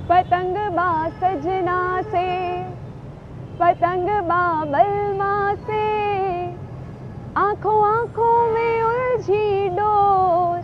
पतंगबा सजना से, पतंगबा बलमा से, आंखों आंखों में उलझी डोर,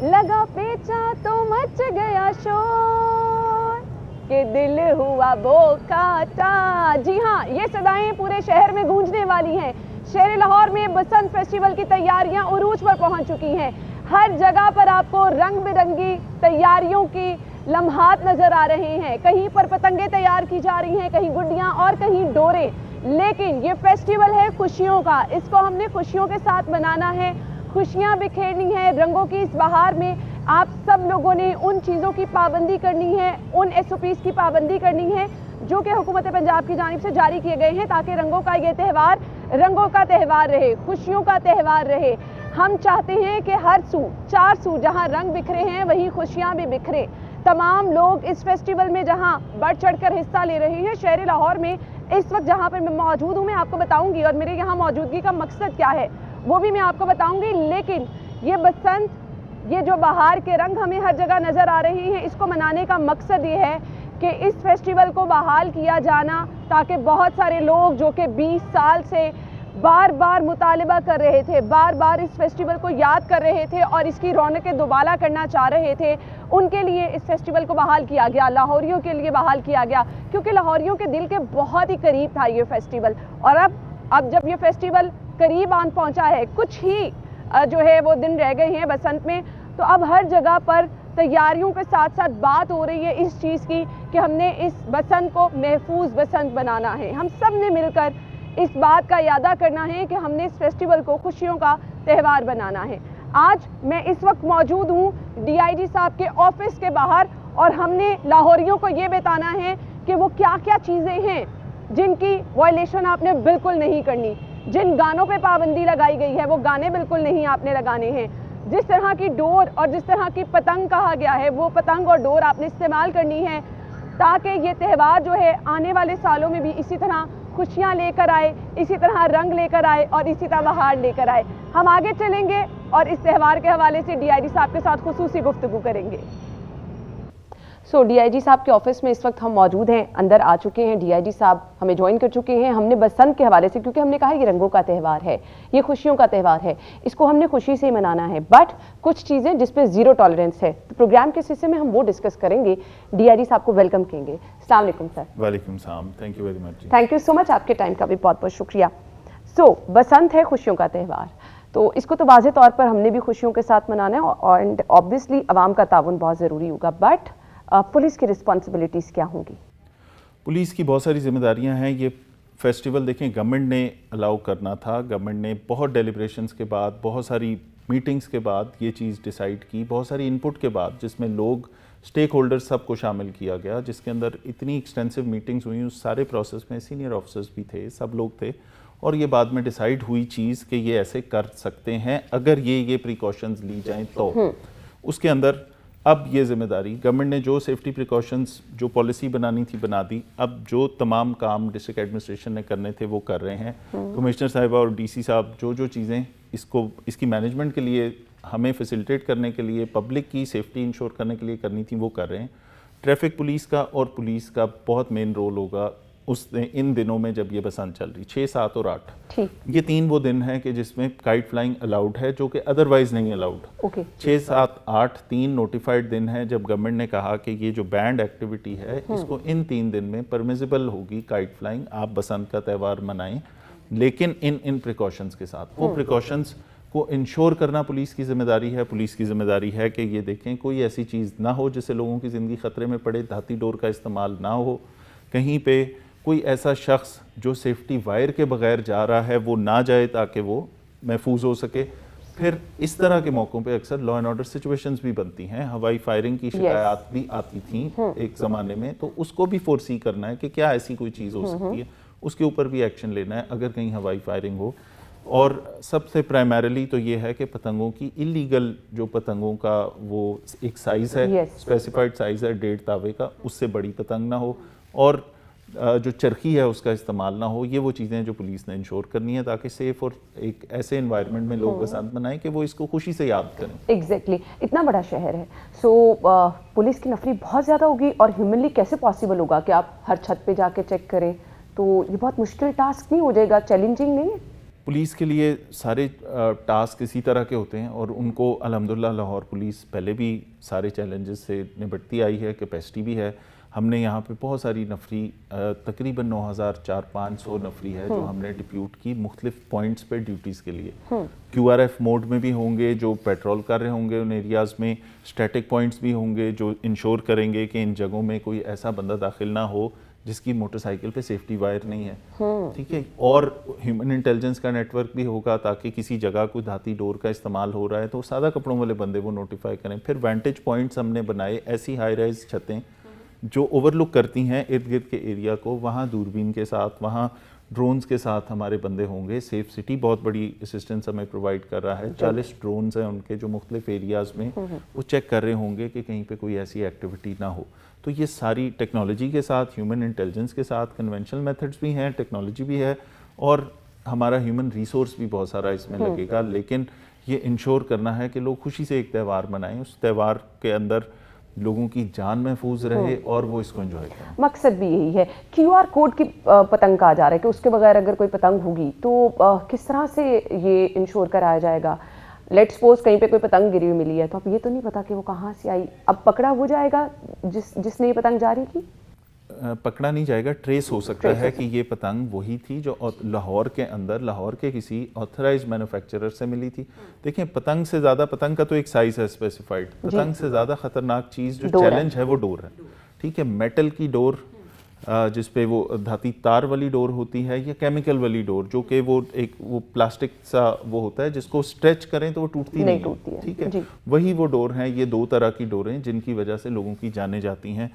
लगा पेचा तो मच गया शोर, कि दिल हुआ बोकाटा। जी हाँ, ये सदाएं पूरे शहर में गूंजने वाली हैं। शहर लाहौर में बसंत फेस्टिवल की तैयारियां उरूज पर पहुंच चुकी हैं। हर जगह पर आपको रंग बिरंगी तैयारियों की लम्हात नजर आ रहे हैं। कहीं पर पतंगे तैयार की जा रही हैं, कहीं गुड्डियां और कहीं डोरे। लेकिन ये फेस्टिवल है खुशियों का, इसको हमने खुशियों के साथ मनाना है, खुशियां बिखेरनी है। रंगों की इस बहार में आप सब लोगों ने उन चीज़ों की पाबंदी करनी है, उन SOPs की पाबंदी करनी है जो कि हुकूमत पंजाब की जानिब से जारी किए गए हैं, ताकि रंगों का ये त्यौहार रंगों का त्यौहार रहे, खुशियों का त्यौहार रहे। हम चाहते हैं कि हर सू चार सू जहां रंग बिखरे हैं वहीं खुशियां भी बिखरे। तमाम लोग इस फेस्टिवल में जहां बढ़ चढ़कर हिस्सा ले रहे हैं। शहर लाहौर में इस वक्त जहां पर मैं मौजूद हूं, मैं आपको बताऊंगी, और मेरे यहाँ मौजूदगी का मकसद क्या है वो भी मैं आपको बताऊंगी। लेकिन ये बसंत, ये जो बहार के रंग हमें हर जगह नज़र आ रहे हैं, इसको मनाने का मकसद ये है कि इस फेस्टिवल को बहाल किया जाना, ताकि बहुत सारे लोग जो कि 20 साल से बार बार मुतालिबा कर रहे थे, बार बार इस फेस्टिवल को याद कर रहे थे और इसकी रौनकें दोबारा करना चाह रहे थे, उनके लिए इस फेस्टिवल को बहाल किया गया, लाहौरियों के लिए बहाल किया गया, क्योंकि लाहौरियों के दिल के बहुत ही करीब था ये फेस्टिवल। और अब जब ये फेस्टिवल करीब आन पहुंचा है, कुछ ही जो है वो दिन रह गए हैं बसंत में, तो अब हर जगह पर तैयारियों के साथ साथ बात हो रही है इस चीज़ की कि हमने इस बसंत को महफूज बसंत बनाना है। हम सब ने मिलकर इस बात का इरादा करना है कि हमने इस फेस्टिवल को खुशियों का त्यौहार बनाना है। आज मैं इस वक्त मौजूद हूँ DIG साहब के ऑफिस के बाहर, और हमने लाहौरियों को ये बताना है कि वो क्या क्या चीज़ें हैं जिनकी वायलेशन आपने बिल्कुल नहीं करनी, जिन गानों पे पाबंदी लगाई गई है वो गाने बिल्कुल नहीं आपने लगाने हैं, जिस तरह की डोर और जिस तरह की पतंग कहा गया है वो पतंग और डोर आपने इस्तेमाल करनी है, ताकि ये त्यौहार जो है आने वाले सालों में भी इसी तरह खुशियाँ लेकर आए, इसी तरह रंग लेकर आए और इसी तरह बहार लेकर आए। हम आगे चलेंगे और इस त्यौहार के हवाले से DIG साहब के साथ खुसूसी गुफ्तगू करेंगे। DIG साहब के ऑफिस में इस वक्त हम मौजूद हैं, अंदर आ चुके हैं। DIG साहब हमें ज्वाइन कर चुके हैं। हमने बसंत के हवाले से, क्योंकि हमने कहा ये रंगों का त्यौहार है, ये खुशियों का त्यौहार है, इसको हमने खुशी से मनाना है, बट कुछ चीज़ें जिस पे ज़ीरो टॉलरेंस है। तो प्रोग्राम के हिस्से में हम वो डिस्कस करेंगे। DIG साहब को वेलकम करेंगे। अस्सलाम वालेकुम सर। वालेकुम सलाम, thank you very much. Thank you so much, आपके टाइम का भी बहुत बहुत शुक्रिया। बसंत है खुशियों का त्यौहार, तो इसको तो वाज़े तौर पर हमने भी खुशियों के साथ मनाना है, एंड ऑब्वियसली आवाम का ताउन बहुत ज़रूरी होगा, बट पुलिस की रिस्पॉन्सिबिलिटीज़ क्या होंगी? पुलिस की बहुत सारी जिम्मेदारियां हैं। ये फेस्टिवल देखें, गवर्नमेंट ने अलाउ करना था, गवर्नमेंट ने बहुत डेलिब्रेशंस के बाद, बहुत सारी मीटिंग्स के बाद ये चीज़ डिसाइड की, बहुत सारी इनपुट के बाद, जिसमें लोग स्टेक होल्डर्स सबको शामिल किया गया, जिसके अंदर इतनी एक्सटेंसिव मीटिंग्स हुई। उस सारे प्रोसेस में सीनियर ऑफिसर्स भी थे, सब लोग थे, और ये बाद में डिसाइड हुई चीज़ कि ये ऐसे कर सकते हैं अगर ये प्रिकॉशंस ली जाएँ तो। उसके अंदर अब ये जिम्मेदारी गवर्नमेंट ने जो सेफ्टी प्रिकॉशंस, जो पॉलिसी बनानी थी बना दी। अब जो तमाम काम डिस्ट्रिक्ट एडमिनिस्ट्रेशन ने करने थे वो कर रहे हैं। कमिश्नर साहिबा और DC साहब जो चीज़ें इसकी मैनेजमेंट के लिए, हमें फैसिलिटेट करने के लिए, पब्लिक की सेफ्टी इंश्योर करने के लिए करनी थी, वो कर रहे हैं। ट्रैफिक पुलिस का और पुलिस का बहुत मेन रोल होगा इन दिनों में जब ये बसंत चल रही, 6, 7 और 8, ये 3 वो दिन हैं कि जिसमें काइट फ्लाइंग अलाउड है, जो कि अदरवाइज नहीं अलाउड। 6, 7, 8 3 नोटिफाइड दिन है जब गवर्नमेंट ने कहा कि ये जो बैंड एक्टिविटी है इसको इन 3 दिन में परमिसिबल होगी काइट फ्लाइंग। आप बसंत का त्यौहार मनाएं, लेकिन इन प्रिकॉशंस के साथ। वो प्रिकॉशंस को इंश्योर करना पुलिस की जिम्मेदारी है। पुलिस की जिम्मेदारी है कि ये देखें कोई ऐसी चीज़ ना हो जिससे लोगों की ज़िंदगी ख़तरे में पड़े, धाती डोर का इस्तेमाल ना हो, कहीं पे कोई ऐसा शख्स जो सेफ्टी वायर के बगैर जा रहा है वो ना जाए ताकि वो महफूज हो सके। फिर इस तरह के मौक़ों पे अक्सर लॉ एंड ऑर्डर सिचुएशंस भी बनती हैं। हवाई फायरिंग की शिकायत भी आती थी एक ज़माने में, तो उसको भी फोरसी करना है कि क्या ऐसी कोई चीज़ हो सकती है, उसके ऊपर भी एक्शन लेना है अगर कहीं हवाई फायरिंग हो। और सबसे प्राइमरीली तो ये है कि पतंगों की इलीगल, जो पतंगों का वो एक साइज़ है, स्पेसिफाइड साइज़ है 1.5 तावे का, उससे बड़ी पतंग ना हो। और जो चरखी है उसका इस्तेमाल ना हो। ये वो चीज़ें हैं जो पुलिस ने इंश्योर करनी है ताकि सेफ़ और एक ऐसे इन्वायरमेंट में लोग बसंत मनाएं कि वो इसको खुशी से याद करें। एग्जैक्टली इतना बड़ा शहर है, सो पुलिस की नफरी बहुत ज़्यादा होगी और ह्यूमनली कैसे पॉसिबल होगा कि आप हर छत पे जाके चेक करें? तो ये बहुत मुश्किल टास्क नहीं हो जाएगा, चैलेंजिंग नहीं है? पुलिस के लिए सारे टास्क इसी तरह के होते हैं और उनको अल्हम्दुलिल्लाह लाहौर पुलिस पहले भी सारे चैलेंजेस से निपटती आई है, कैपेसिटी भी है। हमने यहाँ पे बहुत सारी नफरी तकरीबन 9,400-500 नफरी है जो हमने डिप्यूट की मुख्तलिफ पॉइंट्स पे ड्यूटीज़ के लिए। QRF मोड में भी होंगे जो पेट्रोल कर रहे होंगे उन एरियाज़ में, स्टैटिक पॉइंट्स भी होंगे जो इंश्योर करेंगे कि इन जगहों में कोई ऐसा बंदा दाखिल ना हो जिसकी मोटरसाइकिल पे सेफ्टी वायर नहीं है, ठीक है। और ह्यूमन इंटेलिजेंस का नेटवर्क भी होगा ताकि किसी जगह कोई धाती डोर का इस्तेमाल हो रहा है तो सादा कपड़ों वाले बंदे वो नोटिफाई करें। फिर वेंटेज पॉइंट्स हमने बनाए, ऐसी हाई राइज छतें जो ओवरलुक करती हैं इर्द गिर्द के एरिया को, वहाँ दूरबीन के साथ, वहाँ ड्रोन्स के साथ हमारे बंदे होंगे। सेफ सिटी बहुत बड़ी असिस्टेंस हमें प्रोवाइड कर रहा है। 40 ड्रोन्स हैं उनके जो मुख्तलिफ एरियाज़ में वो चेक कर रहे होंगे कि कहीं पे कोई ऐसी एक्टिविटी ना हो। तो ये सारी टेक्नोलॉजी के साथ, ह्यूमन इंटेलिजेंस के साथ, कन्वेंशनल मेथड्स भी हैं, टेक्नोलॉजी भी है और हमारा ह्यूमन रिसोर्स भी बहुत सारा इसमें लगेगा। लेकिन ये इंश्योर करना है कि लोग खुशी से एक त्यौहार मनाएं, उस त्यौहार के अंदर लोगों की जान महफूज रहे और वो इसको एंजॉय करें। मकसद भी यही है। QR कोड की पतंग कहा जा रहा है कि उसके बगैर अगर कोई पतंग होगी तो किस तरह से ये इंश्योर कराया जाएगा? लेट्स सपोज कहीं पे कोई पतंग गिरी हुई मिली है तो अब ये तो नहीं पता कि वो कहाँ से आई, अब पकड़ा हो जाएगा जिसने ये पतंग जारी की? पकड़ा नहीं जाएगा, ट्रेस हो सकता है कि ये पतंग वही थी जो लाहौर के अंदर लाहौर के किसी ऑथराइज्ड मैन्युफैक्चरर से मिली थी। देखिए पतंग से ज़्यादा, पतंग का तो एक साइज़ है स्पेसिफाइड, पतंग से ज़्यादा ख़तरनाक चीज़ जो चैलेंज है वो डोर है, ठीक है। मेटल की डोर जिस पे वो धाती तार वाली डोर होती है या केमिकल वाली डोर जो कि वो एक वो प्लास्टिक सा वो होता है जिसको स्ट्रेच करें तो वो टूटती नहीं है, ठीक है। वही वो डोर हैं। ये दो तरह की डोरें जिनकी वजह से लोगों की जानें जाती हैं।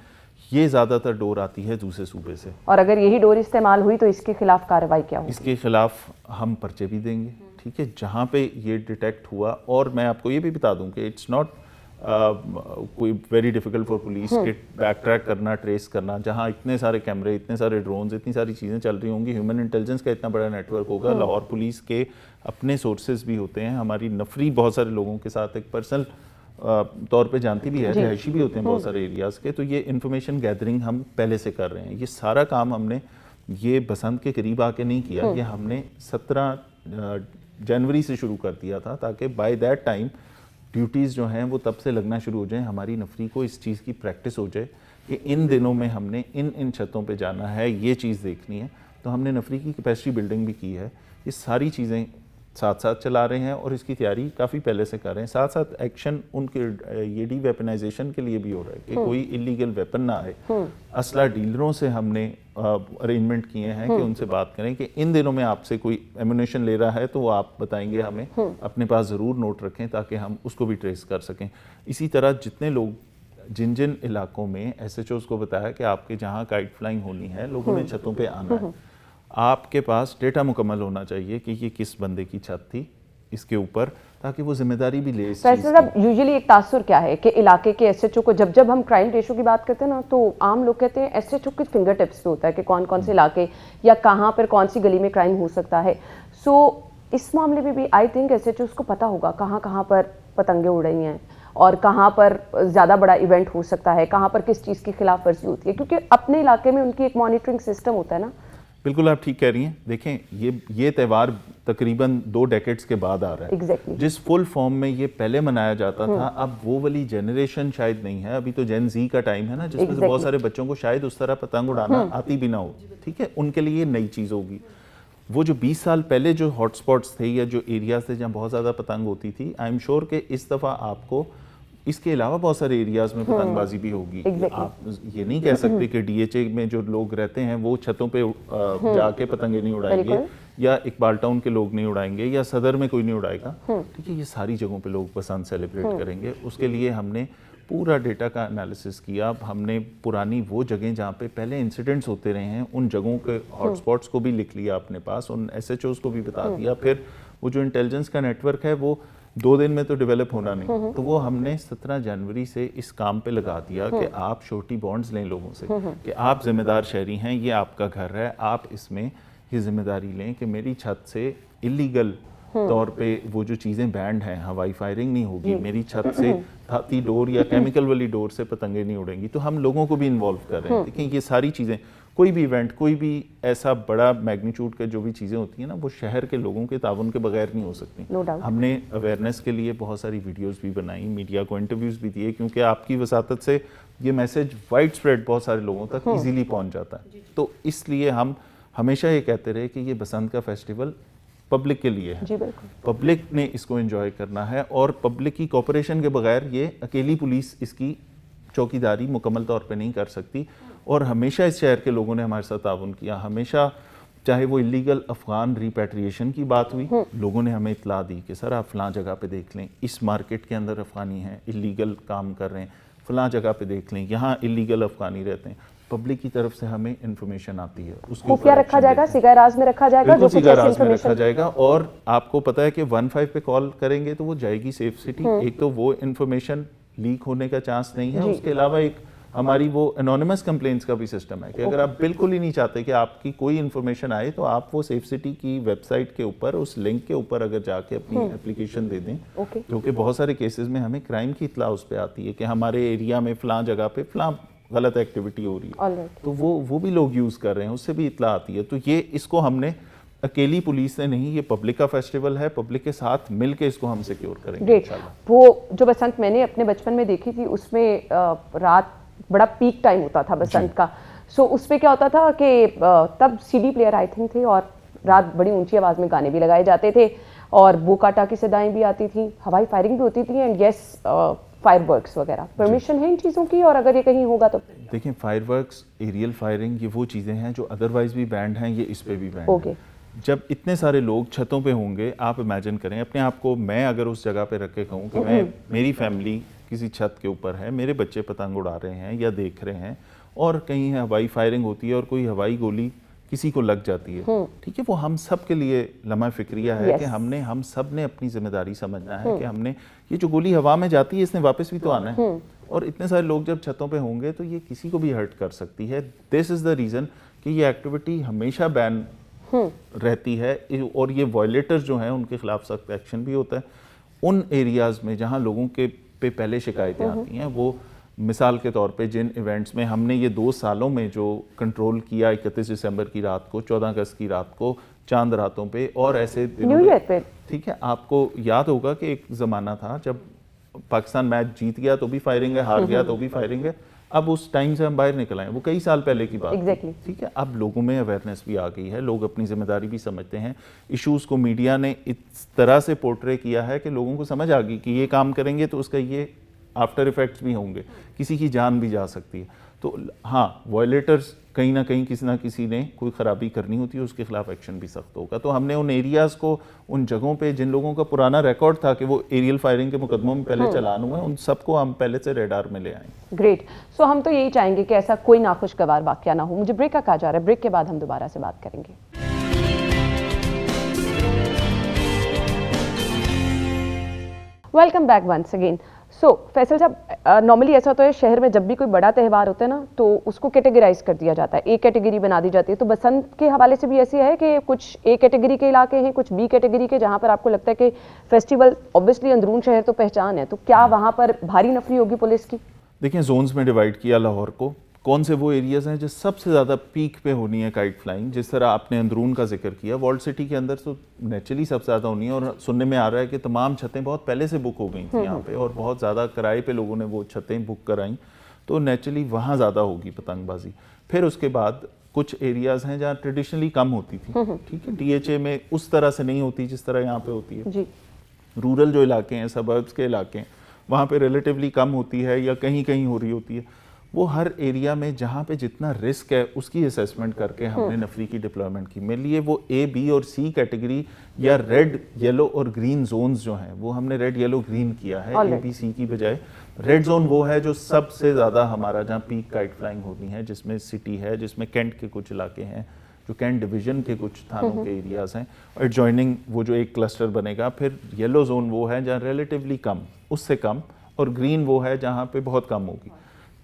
ये ज़्यादातर डोर आती है दूसरे सूबे से। और अगर यही डोर इस्तेमाल हुई तो इसके खिलाफ कार्रवाई क्या होगी? इसके खिलाफ हम पर्चे भी देंगे, ठीक है, जहाँ पे ये डिटेक्ट हुआ। और मैं आपको ये भी बता दूं कि इट्स नॉट कोई वेरी डिफिकल्ट फॉर पुलिस के बैक ट्रैक करना, ट्रेस करना। जहाँ इतने सारे कैमरे, इतने सारे ड्रोन्स, इतनी सारी चीज़ें चल रही होंगी, ह्यूमन इंटेलिजेंस का इतना बड़ा नेटवर्क होगा, लाहौर पुलिस के अपने सोर्सेज भी होते हैं। हमारी नफरी बहुत सारे लोगों के साथ एक पर्सनल तौर पे जानती भी है, रिहायशी भी होते हैं बहुत सारे एरियाज़ के। तो ये इन्फॉर्मेशन गैदरिंग हम पहले से कर रहे हैं। ये सारा काम हमने ये बसंत के करीब आके नहीं किया, ये हमने 17 जनवरी से शुरू कर दिया था ताकि बाय दैट टाइम ड्यूटीज़ जो हैं वो तब से लगना शुरू हो जाएं। हमारी नफरी को इस चीज़ की प्रैक्टिस हो जाए कि इन दिनों में हमने इन छतों पे जाना है, ये चीज़ देखनी है। तो हमने नफरी की कैपेसिटी बिल्डिंग भी की है। ये सारी चीज़ें साथ साथ चला रहे हैं और इसकी तैयारी काफ़ी पहले से कर रहे हैं। साथ साथ एक्शन उनके ये डी वेपनाइजेशन के लिए भी हो रहा है कि कोई इलीगल वेपन ना आए। असला डीलरों से हमने अरेंजमेंट किए हैं कि उनसे बात करें कि इन दिनों में आपसे कोई एमुनेशन ले रहा है तो वो आप बताएंगे हमें, अपने पास ज़रूर नोट रखें ताकि हम उसको भी ट्रेस कर सकें। इसी तरह जितने लोग जिन जिन इलाकों में SHOs को बताया कि आपके जहाँ काइट फ्लाइंग होनी है, लोगों ने छतों पे आना है, आपके पास डेटा मुकम्मल होना चाहिए कि ये किस बंदे की छत थी इसके ऊपर, ताकि वो जिम्मेदारी भी ले इस चीज़ की। यूजुअली एक तासुर क्या है कि इलाके के SHO को जब हम क्राइम रेशो की बात करते हैं ना तो आम लोग कहते हैं SHO के फिंगर टिप्स पे होता है कि कौन कौन से इलाके या कहाँ पर कौन सी गली में क्राइम हो सकता है। सो इस मामले में भी आई थिंक SHOs को पता होगा कहाँ कहाँ पर पतंगे उड़ रही हैं और कहाँ पर ज़्यादा बड़ा इवेंट हो सकता है, कहाँ पर किस चीज़ की खिलाफ वर्जी होती है, क्योंकि अपने इलाके में उनकी एक मॉनिटरिंग सिस्टम होता है ना। बिल्कुल आप ठीक कह रही हैं। देखें ये त्यौहार तकरीबन 2 डेकेड्स के बाद आ रहा है। Exactly. जिस फुल फॉर्म में ये पहले मनाया जाता था, अब वो वाली जनरेशन शायद नहीं है। अभी तो जेन जी का टाइम है ना, जिसमें से बहुत सारे बच्चों को शायद उस तरह पतंग उड़ाना आती भी ना हो, ठीक है। उनके लिए ये नई चीज़ होगी। वो जो 20 साल पहले जो हॉटस्पॉट्स थे या जो एरियाज थे जहाँ बहुत ज़्यादा पतंग होती थी, आई एम श्योर कि इस दफ़ा आपको इसके अलावा बहुत सारे एरियाज में पतंगबाजी भी होगी। आप ये नहीं कह सकते कि DHA में जो लोग रहते हैं वो छतों पे जाके पतंगे नहीं उड़ाएंगे या इकबाल टाउन के लोग नहीं उड़ाएंगे या सदर में कोई नहीं उड़ाएगा, ठीक है। ये सारी जगहों पे लोग बसंत सेलिब्रेट करेंगे। उसके लिए हमने पूरा डेटा का एनालिसिस किया। हमने पुरानी वो जगह जहाँ पे पहले इंसिडेंट्स होते रहे हैं उन जगहों के हॉटस्पॉट्स को भी लिख लिया अपने पास, उन SHOs को भी बता दिया। फिर वो जो इंटेलिजेंस का नेटवर्क है वो 2 दिन में तो डेवलप होना नहीं। तो वो हमने 17 जनवरी से इस काम पे लगा दिया कि आप श्योरिटी बॉन्ड्स लें लोगों से कि आप जिम्मेदार शहरी हैं, ये आपका घर है, आप इसमें ये जिम्मेदारी लें कि मेरी छत से इलीगल तौर पे वो जो चीज़ें बैंड हैं, हवाई फायरिंग नहीं होगी, मेरी छत से धाती डोर या केमिकल वाली डोर से पतंगे नहीं उड़ेंगी। तो हम लोगों को भी इन्वॉल्व कर रहे हैं। देखिए ये सारी चीज़ें, कोई भी इवेंट, कोई भी ऐसा बड़ा मैग्नीट्यूड का जो भी चीज़ें होती हैं ना, वो शहर के लोगों के ताउन के बगैर नहीं हो सकती। No doubt. हमने अवेयरनेस के लिए बहुत सारी वीडियोस भी बनाई, मीडिया को इंटरव्यूज़ भी दिए, क्योंकि आपकी वसातत से ये मैसेज वाइड स्प्रेड बहुत सारे लोगों तक ईजीली पहुँच जाता है। तो इसलिए हम हमेशा ये कहते रहे कि ये बसंत का फेस्टिवल पब्लिक के लिए है, पब्लिक ने इसको एंजॉय करना है और पब्लिक की कोऑपरेशन के बगैर ये अकेली पुलिस इसकी चौकीदारी मुकम्मल तौर पे नहीं कर सकती। और हमेशा इस शहर के लोगों ने हमारे साथ ताउन किया, हमेशा, चाहे वो इलीगल अफगान रिपैट्रिएशन की बात हुई, लोगों ने हमें इतला दी कि सर आप फलां जगह पे देख लें, इस मार्केट के अंदर अफगानी हैं, इलीगल काम कर रहे हैं, फलां जगह पे देख लें, यहाँ इलीगल अफगानी रहते हैं। पब्लिक की तरफ से हमें इंफॉर्मेशन आती है, उसको खुफिया रखा जाएगा, सिगार राज में रखा जाएगा, जो सिगार राज में रखा जाएगा। और आपको पता है कि 15 पे कॉल करेंगे तो वो जाएगी सेफ सिटी। एक तो वो इंफॉर्मेशन लीक होने का चांस नहीं है, उसके अलावा एक हमारी वो एनोनिमस कंप्लेंट्स का भी सिस्टम है कि अगर आप बिल्कुल ही नहीं चाहते कि आपकी कोई इन्फॉर्मेशन आए तो आप वो सेफ सिटी की वेबसाइट के ऊपर उस लिंक के ऊपर अगर जाके अपनी एप्लीकेशन दे दें, क्योंकि बहुत सारे केसेस में हमें क्राइम की इतला उस पर आती है कि हमारे एरिया में फलां जगह पे फलां गलत एक्टिविटी हो रही है, तो वो भी लोग यूज़ कर रहे हैं, उससे भी इतला आती है। तो ये इसको हमने अकेली पुलिस से नहीं, ये पब्लिक का फेस्टिवल है, पब्लिक के साथ मिलके इसको हम सिक्योर करेंगे इंशाल्लाह। वो जो बसंत मैंने अपने बचपन में देखी थी उसमें रात बड़ा पीक टाइम होता था बसंत का। सो उसमें क्या होता था कि तब सीडी प्लेयर आई थिंक थे और रात बड़ी ऊंची आवाज़ में गाने भी लगाए जाते थे और बोकाटा की सदाएं भी आती थी, हवाई फायरिंग भी होती थी एंड यस फायरवर्क्स वगैरह। परमिशन है इन चीज़ों की और अगर ये कहीं होगा तो? देखिए फायरवर्क्स, एरियल फायरिंग, ये वो चीज़ें हैं जो अदरवाइज भी बैंड हैं, ये इस पे भी बैंड है। जब इतने सारे लोग छतों पे होंगे, आप इमेजिन करें अपने आप को, मैं अगर उस जगह पे रख के कहूँ कि मेरी फैमिली किसी छत के ऊपर है, मेरे बच्चे पतंग उड़ा रहे हैं या देख रहे हैं और कहीं हवाई फायरिंग होती है और कोई हवाई गोली किसी को लग जाती है, ठीक है, वो हम सब के लिए लम्हा फिक्रिया है कि हम सब ने अपनी जिम्मेदारी समझना है कि हमने ये जो गोली हवा में जाती है इसने वापस भी तो आना है और इतने सारे लोग जब छतों पे होंगे तो ये किसी को भी हर्ट कर सकती है। दिस इज़ द रीज़न कि ये एक्टिविटी हमेशा बैन रहती है और ये वायलेटर्स जो हैं उनके खिलाफ सख्त एक्शन भी होता है। उन एरियाज़ में जहाँ लोगों के पे पहले शिकायतें आती हैं, वो मिसाल के तौर पे जिन इवेंट्स में हमने ये 2 सालों में जो कंट्रोल किया, 31 दिसंबर की रात को, 14 अगस्त की रात को, चांद रातों पे और ऐसे न्यू ईयर पे, ठीक है, आपको याद होगा कि एक ज़माना था जब पाकिस्तान मैच जीत गया तो भी फायरिंग है, हार गया तो भी फायरिंग है। अब उस टाइम से हम बाहर निकल आए, वो कई साल पहले की बात exactly. ठीक है, अब लोगों में अवेयरनेस भी आ गई है, लोग अपनी जिम्मेदारी भी समझते हैं। इश्यूज़ को मीडिया ने इस तरह से पोर्ट्रे किया है कि लोगों को समझ आ गई कि ये काम करेंगे तो उसका ये आफ्टर इफेक्ट्स भी होंगे, किसी की जान भी जा सकती है। तो हाँ, वायलेटर्स कहीं ना कहीं किसी ना किसी ने कोई ख़राबी करनी होती है, उसके खिलाफ एक्शन भी सख्त होगा। तो हमने उन एरियाज़ को, उन जगहों पे जिन लोगों का पुराना रिकॉर्ड था कि वो एरियल फायरिंग के मुकदमों में पहले चालान हुए, उन सबको हम पहले से रेडार में ले आए। ग्रेट। सो हम तो यही चाहेंगे कि ऐसा कोई नाखुशगवार वाक़या ना हो। मुझे ब्रेक का कहा जा रहा है, ब्रेक के बाद हम दोबारा से बात करेंगे। Welcome back once again. So Faisal साहब, नॉर्मली ऐसा होता है शहर में जब भी कोई बड़ा त्यौहार होता है ना तो उसको कैटेगराइज कर दिया जाता है, एक कैटेगरी बना दी जाती है। तो बसंत के हवाले से भी ऐसी है कि कुछ ए कैटेगरी के इलाके हैं, कुछ बी कैटेगरी के, जहाँ पर आपको लगता है कि फेस्टिवल, ऑब्वियसली अंदरून शहर तो पहचान है, तो क्या वहाँ पर भारी नफरी होगी पुलिस की? देखिए, जोन्स में डिवाइड किया लाहौर को, कौन से वो एरियाज़ हैं जो सबसे ज़्यादा पीक पे होनी है काइट फ्लाइंग। जिस तरह आपने अंदरून का जिक्र किया, वर्ल्ड सिटी के अंदर तो नेचुरली सबसे ज़्यादा होनी है और सुनने में आ रहा है कि तमाम छतें बहुत पहले से बुक हो गई थी यहाँ पे और बहुत ज़्यादा किराए पे लोगों ने वो छतें बुक कराई, तो नेचुरली वहाँ ज़्यादा होगी पतंगबाजी। फिर उसके बाद कुछ एरियाज़ हैं जहाँ ट्रेडिशनली कम होती थी, ठीक है, DHA में उस तरह से नहीं होती जिस तरह यहाँ पे होती है जी। रूरल जो इलाके हैं, सबर्ब्स के इलाके हैं, वहाँ पे रिलेटिवली कम होती है या कहीं कहीं हो रही होती है। वो हर एरिया में जहाँ पे जितना रिस्क है उसकी असेसमेंट करके हमने नफरी की डिप्लॉयमेंट की। मेरे लिए वो A, B और C कैटेगरी या रेड, येलो और ग्रीन जोन्स जो हैं वो हमने रेड, येलो, ग्रीन किया है A, B, C की बजाय। रेड जोन वो है जो सबसे ज़्यादा हमारा, जहाँ पीक काइट फ्लाइंग होनी है, जिसमें सिटी है, जिसमें कैंट के कुछ इलाके हैं जो कैंट डिवीज़न के कुछ थानों के एरियाज़ हैं, और एडजॉइनिंग वो जो एक क्लस्टर बनेगा। फिर येलो जोन वो है जहाँ रिलेटिवली कम, उससे कम, और ग्रीन वो है जहाँ पे बहुत कम होगी।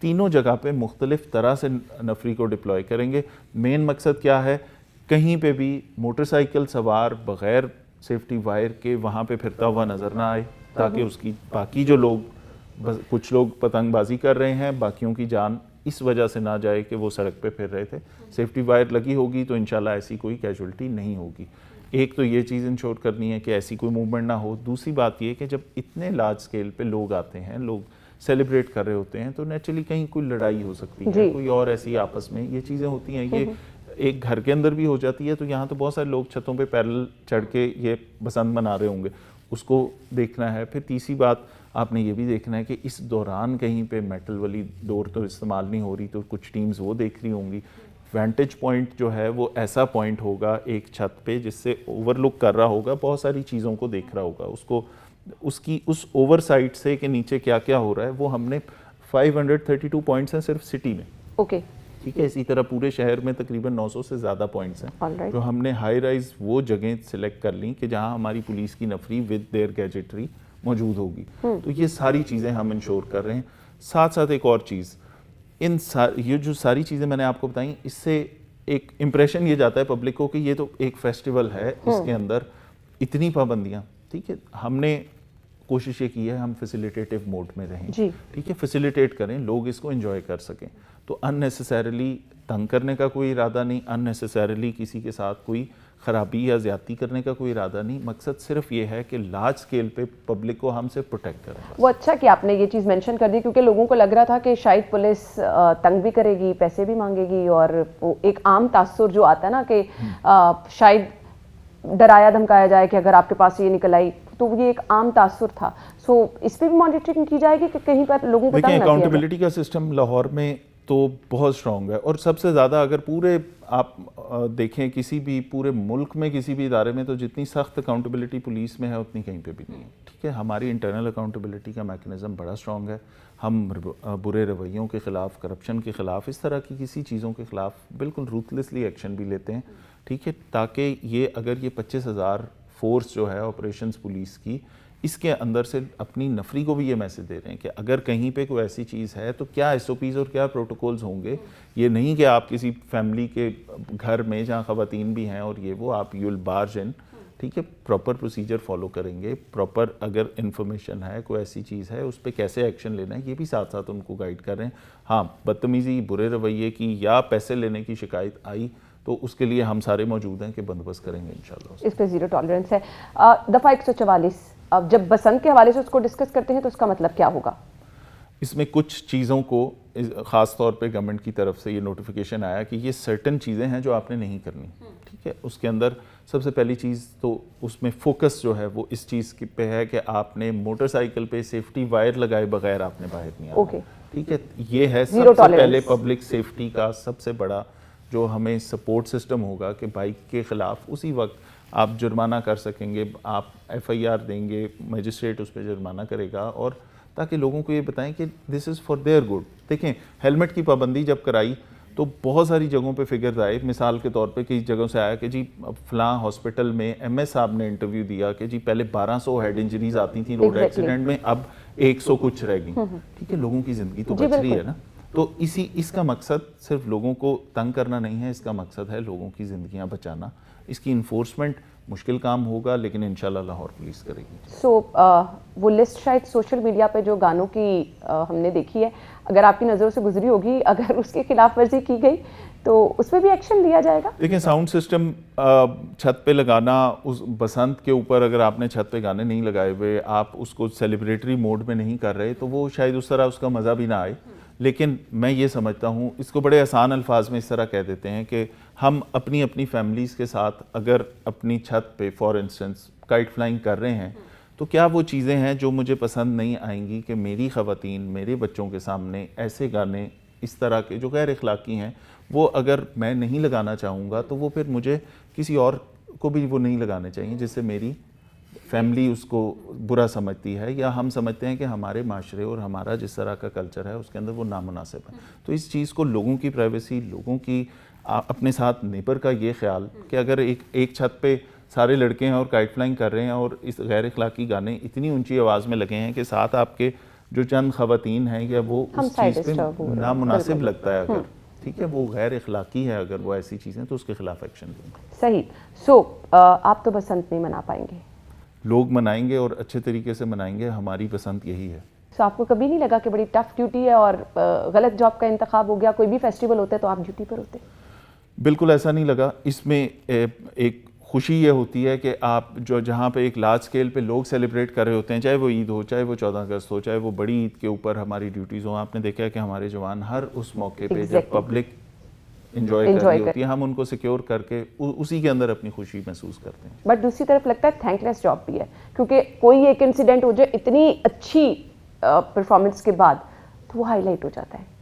तीनों जगह पे मुख्तलिफ तरह से नफरी को डिप्लॉय करेंगे। मेन मकसद क्या है, कहीं पे भी मोटरसाइकिल सवार बग़ैर सेफ्टी वायर के वहाँ पे फिरता हुआ नज़र ना आए, ताकि उसकी बाकी जो लोग, कुछ लोग पतंगबाजी कर रहे हैं, बाकियों की जान इस वजह से ना जाए कि वो सड़क पे फिर रहे थे। सेफ्टी वायर लगी होगी तो इंशाल्लाह ऐसी कोई कैजुअल्टी नहीं होगी। एक तो ये चीज़ इंश्योर करनी है कि ऐसी कोई मूवमेंट ना हो। दूसरी बात ये कि जब इतने लार्ज स्केल पे लोग आते हैं, लोग सेलिब्रेट कर रहे होते हैं, तो नेचुरली कहीं कोई लड़ाई हो सकती है, कोई और ऐसी आपस में ये चीज़ें होती हैं। ये एक घर के अंदर भी हो जाती है, तो यहाँ तो बहुत सारे लोग छतों पे पैरेलल चढ़ के ये बसंत मना रहे होंगे, उसको देखना है। फिर तीसरी बात आपने ये भी देखना है कि इस दौरान कहीं पे मेटल वाली डोर तो इस्तेमाल नहीं हो रही, तो कुछ टीम्स वो देख रही होंगी। वेंटेज पॉइंट जो है वो ऐसा पॉइंट होगा एक छत पे जिससे ओवरलुक कर रहा होगा, बहुत सारी चीज़ों को देख रहा होगा, उसको उसकी उस ओवर साइड से कि नीचे क्या क्या हो रहा है वो हमने 532 पॉइंट्स हैं सिर्फ सिटी में। ओके, ठीक है। इसी तरह पूरे शहर में तकरीबन 900 से ज़्यादा पॉइंट्स हैं। तो हमने हाई राइज वो जगह सिलेक्ट कर ली कि जहाँ हमारी पुलिस की नफरी विद देयर गैजेटरी मौजूद होगी। तो ये सारी चीज़ें हम इंश्योर कर रहे हैं। साथ साथ एक और चीज़, ये जो सारी चीज़ें मैंने आपको बताई, इससे एक इम्प्रेशन ये जाता है पब्लिक को कि ये तो एक फेस्टिवल है, इसके अंदर इतनी पाबंदियाँ। ठीक है, हमने कोशिश ये की है हम फैसिलिटेटिव मोड में रहें। ठीक है, फैसिलिटेट करें, लोग इसको एंजॉय कर सकें। तो अननेसेसरीली तंग करने का कोई इरादा नहीं, अननेसेसरीली किसी के साथ कोई ख़राबी या ज़्यादती करने का कोई इरादा नहीं। मकसद सिर्फ ये है कि लार्ज स्केल पे पब्लिक को हमसे प्रोटेक्ट करें। वो अच्छा कि आपने ये चीज़ मेंशन कर दी, क्योंकि लोगों को लग रहा था कि शायद पुलिस तंग भी करेगी, पैसे भी मांगेगी, और वो एक आम तासुर जो आता है ना कि शायद डराया धमकाया जाए कि अगर आपके पास ये निकल आई, तो ये एक आम तासुर था। सो इस पर भी मॉनिटरिंग की जाएगी कि कहीं पर लोगों को तंग ना किया जाए। अकाउंटेबिलिटी का सिस्टम लाहौर में तो बहुत स्ट्रॉन्ग है, और सबसे ज़्यादा अगर पूरे आप देखें किसी भी पूरे मुल्क में किसी भी इदारे में, तो जितनी सख्त अकाउंटेबिलिटी पुलिस में है उतनी कहीं पे भी नहीं है। ठीक है, हमारी इंटरनल अकाउंटेबिलिटी का मैकेनिज़्म बड़ा स्ट्रॉन्ग है। हम बुरे रवैयों के ख़िलाफ़, करप्शन के ख़िलाफ़, इस तरह की किसी चीज़ों के ख़िलाफ़ बिल्कुल रूथलेसली एक्शन भी लेते हैं। ठीक है, ताकि ये अगर ये 25,000 फोर्स जो है ऑपरेशंस पुलिस की, इसके अंदर से अपनी नफरी को भी ये मैसेज दे रहे हैं कि अगर कहीं पे कोई ऐसी चीज़ है तो क्या SOPs और क्या प्रोटोकॉल्स होंगे। ये नहीं कि आप किसी फैमिली के घर में जहाँ ख़वातीन भी हैं और ये वो आप यूल बार्ज इन, ठीक है, प्रॉपर प्रोसीजर फॉलो करेंगे, प्रॉपर अगर इन्फॉर्मेशन है कोई ऐसी चीज़ है उस पर कैसे एक्शन लेना है ये भी साथ साथ उनको गाइड कर रहे हैं। हाँ, बदतमीज़ी, बुरे रवैये की या पैसे लेने की शिकायत आई तो उसके लिए हम सारे मौजूद हैं कि बंदोबस्त करेंगे इंशाल्लाह। इस पर ज़ीरो टॉलरेंस है। दफ़ा 144 अब जब बसंत के हवाले से उसको डिस्कस करते हैं तो उसका मतलब क्या होगा? इसमें कुछ चीज़ों को ख़ास तौर पे गवर्नमेंट की तरफ से ये नोटिफिकेशन आया कि ये सर्टन चीज़ें हैं जो आपने नहीं करनी। ठीक है, उसके अंदर सबसे पहली चीज़ तो उसमें फोकस जो है वो इस चीज़ पे है कि आपने मोटरसाइकिल पे सेफ्टी वायर लगाए बगैर आपने बाहर नहीं आना। ठीक है, ये है सबसे पहले पब्लिक सेफ्टी का सबसे बड़ा जो हमें सपोर्ट सिस्टम होगा कि बाइक के ख़िलाफ़ उसी वक्त आप जुर्माना कर सकेंगे, आप FIR देंगे, मजिस्ट्रेट उस पर जुर्माना करेगा, और ताकि लोगों को ये बताएं कि this is for their good. देखें, हेलमेट की पाबंदी जब कराई तो बहुत सारी जगहों पे फिगर्स आए। मिसाल के तौर पे कई जगहों से आया कि जी फ़लाँ हॉस्पिटल में MS साहब ने इंटरव्यू दिया कि जी पहले 1200 हेड इंजरीज आती थी रोड एक्सीडेंट में, अब 100 कुछ रह गई। ठीक है, लोगों की ज़िंदगी तो बच रही है ना। तो इसका मकसद सिर्फ लोगों को तंग करना नहीं है, इसका मकसद है लोगों की ज़िंदगियां बचाना। इसकी इन्फोर्समेंट मुश्किल काम होगा लेकिन इंशाल्लाह लाहौर पुलिस करेगी। वो लिस्ट शायद सोशल मीडिया पे जो गानों की हमने देखी है, अगर आपकी नज़रों से गुजरी होगी, अगर उसके खिलाफ वर्जी की गई तो उस पर भी एक्शन लिया जाएगा। देखिए, साउंड सिस्टम छत पे लगाना, उस बसंत के ऊपर अगर आपने छत पे गाने नहीं लगाए हुए, आप उसको सेलिब्रेटरी मोड में नहीं कर रहे, तो वो शायद उस तरह उसका मज़ा भी ना आए। लेकिन मैं ये समझता हूँ, इसको बड़े आसान अल्फाज में इस तरह कह देते हैं कि हम अपनी अपनी फैमिलीज़ के साथ अगर अपनी छत पे फॉर इंस्टेंस काइट फ्लाइंग कर रहे हैं, तो क्या वो चीज़ें हैं जो मुझे पसंद नहीं आएंगी कि मेरी ख़वातीन, मेरे बच्चों के सामने ऐसे गाने इस तरह के जो गैर अखलाकी हैं वो अगर मैं नहीं लगाना चाहूँगा, तो वो फिर मुझे किसी और को भी वो नहीं लगाने चाहिए जिससे मेरी फैमिली उसको बुरा समझती है, या हम समझते हैं कि हमारे माशरे और हमारा जिस तरह का कल्चर है उसके अंदर वो नामुनासिब है। तो इस चीज़ को, लोगों की प्राइवेसी, लोगों की अपने साथ नेबर का ये ख्याल कि अगर एक छत पे सारे लड़के हैं और काइट फ्लाइंग कर रहे हैं और इस गैर अखलाकी गाने इतनी ऊंची आवाज़ में लगे हैं कि साथ आपके जो चंद खवातीन हैं या वो उस चीज़ पे नामुनासिब लगता है, अगर ठीक है वो गैर अखलाकी है, अगर वो ऐसी चीज़ें, तो उसके खिलाफ एक्शन लेंगे। सही। सो आप तो बसंत नहीं मना पाएंगे? लोग मनाएंगे और अच्छे तरीके से मनाएंगे, हमारी पसंद यही है। सो आपको कभी नहीं लगा कि बड़ी टफ ड्यूटी है और गलत जॉब का इंतखाब हो गया? कोई भी फेस्टिवल होता है तो आप ड्यूटी पर होते? बिल्कुल ऐसा नहीं लगा। इसमें एक खुशी ये होती है कि आप जो जहाँ पे एक लार्ज स्केल पे लोग सेलिब्रेट कर रहे होते हैं, चाहे वो ईद हो, चाहे वो 14 अगस्त हो, चाहे वो बड़ी ईद के ऊपर हमारी ड्यूटीज़ हो, आपने देखा है कि हमारे जवान हर उस मौके पे जब पब्लिक इंजॉय कर रही होती है, हम उनको सिक्योर करके उसी के अंदर अपनी खुशी महसूस करते हैं। बट दूसरी तरफ लगता है थैंकलेस जॉब भी है, क्योंकि कोई एक इंसिडेंट हो जाए इतनी अच्छी परफॉर्मेंस के बाद तो वो हाईलाइट हो जाता है।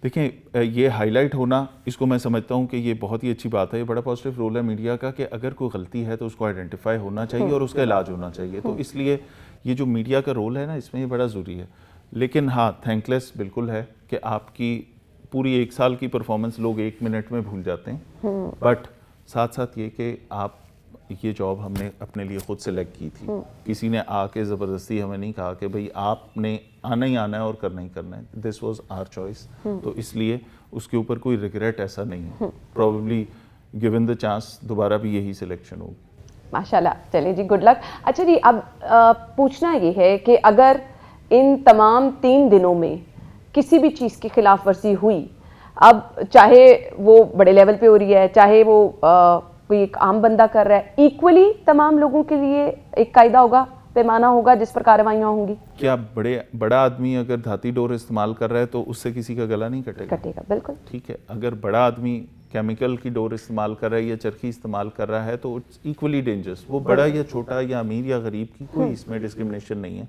देखें, ये हाईलाइट होना, इसको मैं समझता हूँ कि ये बहुत ही अच्छी बात है, ये बड़ा पॉजिटिव रोल है मीडिया का कि अगर कोई गलती है तो उसको आइडेंटिफाई होना चाहिए और उसका इलाज होना चाहिए। तो इसलिए ये जो मीडिया का रोल है ना, इसमें ये बड़ा ज़रूरी है। लेकिन हाँ, थैंकलेस बिल्कुल है कि आपकी पूरी 1 साल की परफॉर्मेंस लोग 1 मिनट में भूल जाते हैं। बट साथ साथ ये कि आप, ये जॉब हमने अपने लिए खुद सेलेक्ट की थी, किसी ने आके ज़बरदस्ती हमें नहीं कहा कि भाई आपने आना ही आना है और करना ही करना है। This was our choice. तो इसलिए उसके ऊपर कोई रिग्रेट ऐसा नहीं है। प्रॉब्ली गिवन द चांस दोबारा भी यही सिलेक्शन होगी। माशाल्लाह, चलिए जी, गुड लक। अच्छा जी, अब पूछना ये है कि अगर इन तमाम 3 दिनों में किसी भी चीज़ की खिलाफ वर्जी हुई, अब चाहे वो बड़े लेवल पे हो रही है, चाहे वो कोई एक आम बंदा कर रहा है, इक्वली तमाम लोगों के लिए एक कायदा होगा, पैमाना होगा जिस पर कार्रवाइयाँ होंगी? क्या बड़ा आदमी अगर धाती डोर इस्तेमाल कर रहा है तो उससे किसी का गला नहीं कटेगा? बिल्कुल ठीक है। अगर बड़ा आदमी केमिकल की डोर इस्तेमाल कर रहा है या चरखी इस्तेमाल कर रहा है तो इट्स इक्वली डेंजरस। वो बड़ा या छोटा या अमीर या गरीब की कोई इसमें डिस्क्रिमिनेशन नहीं है।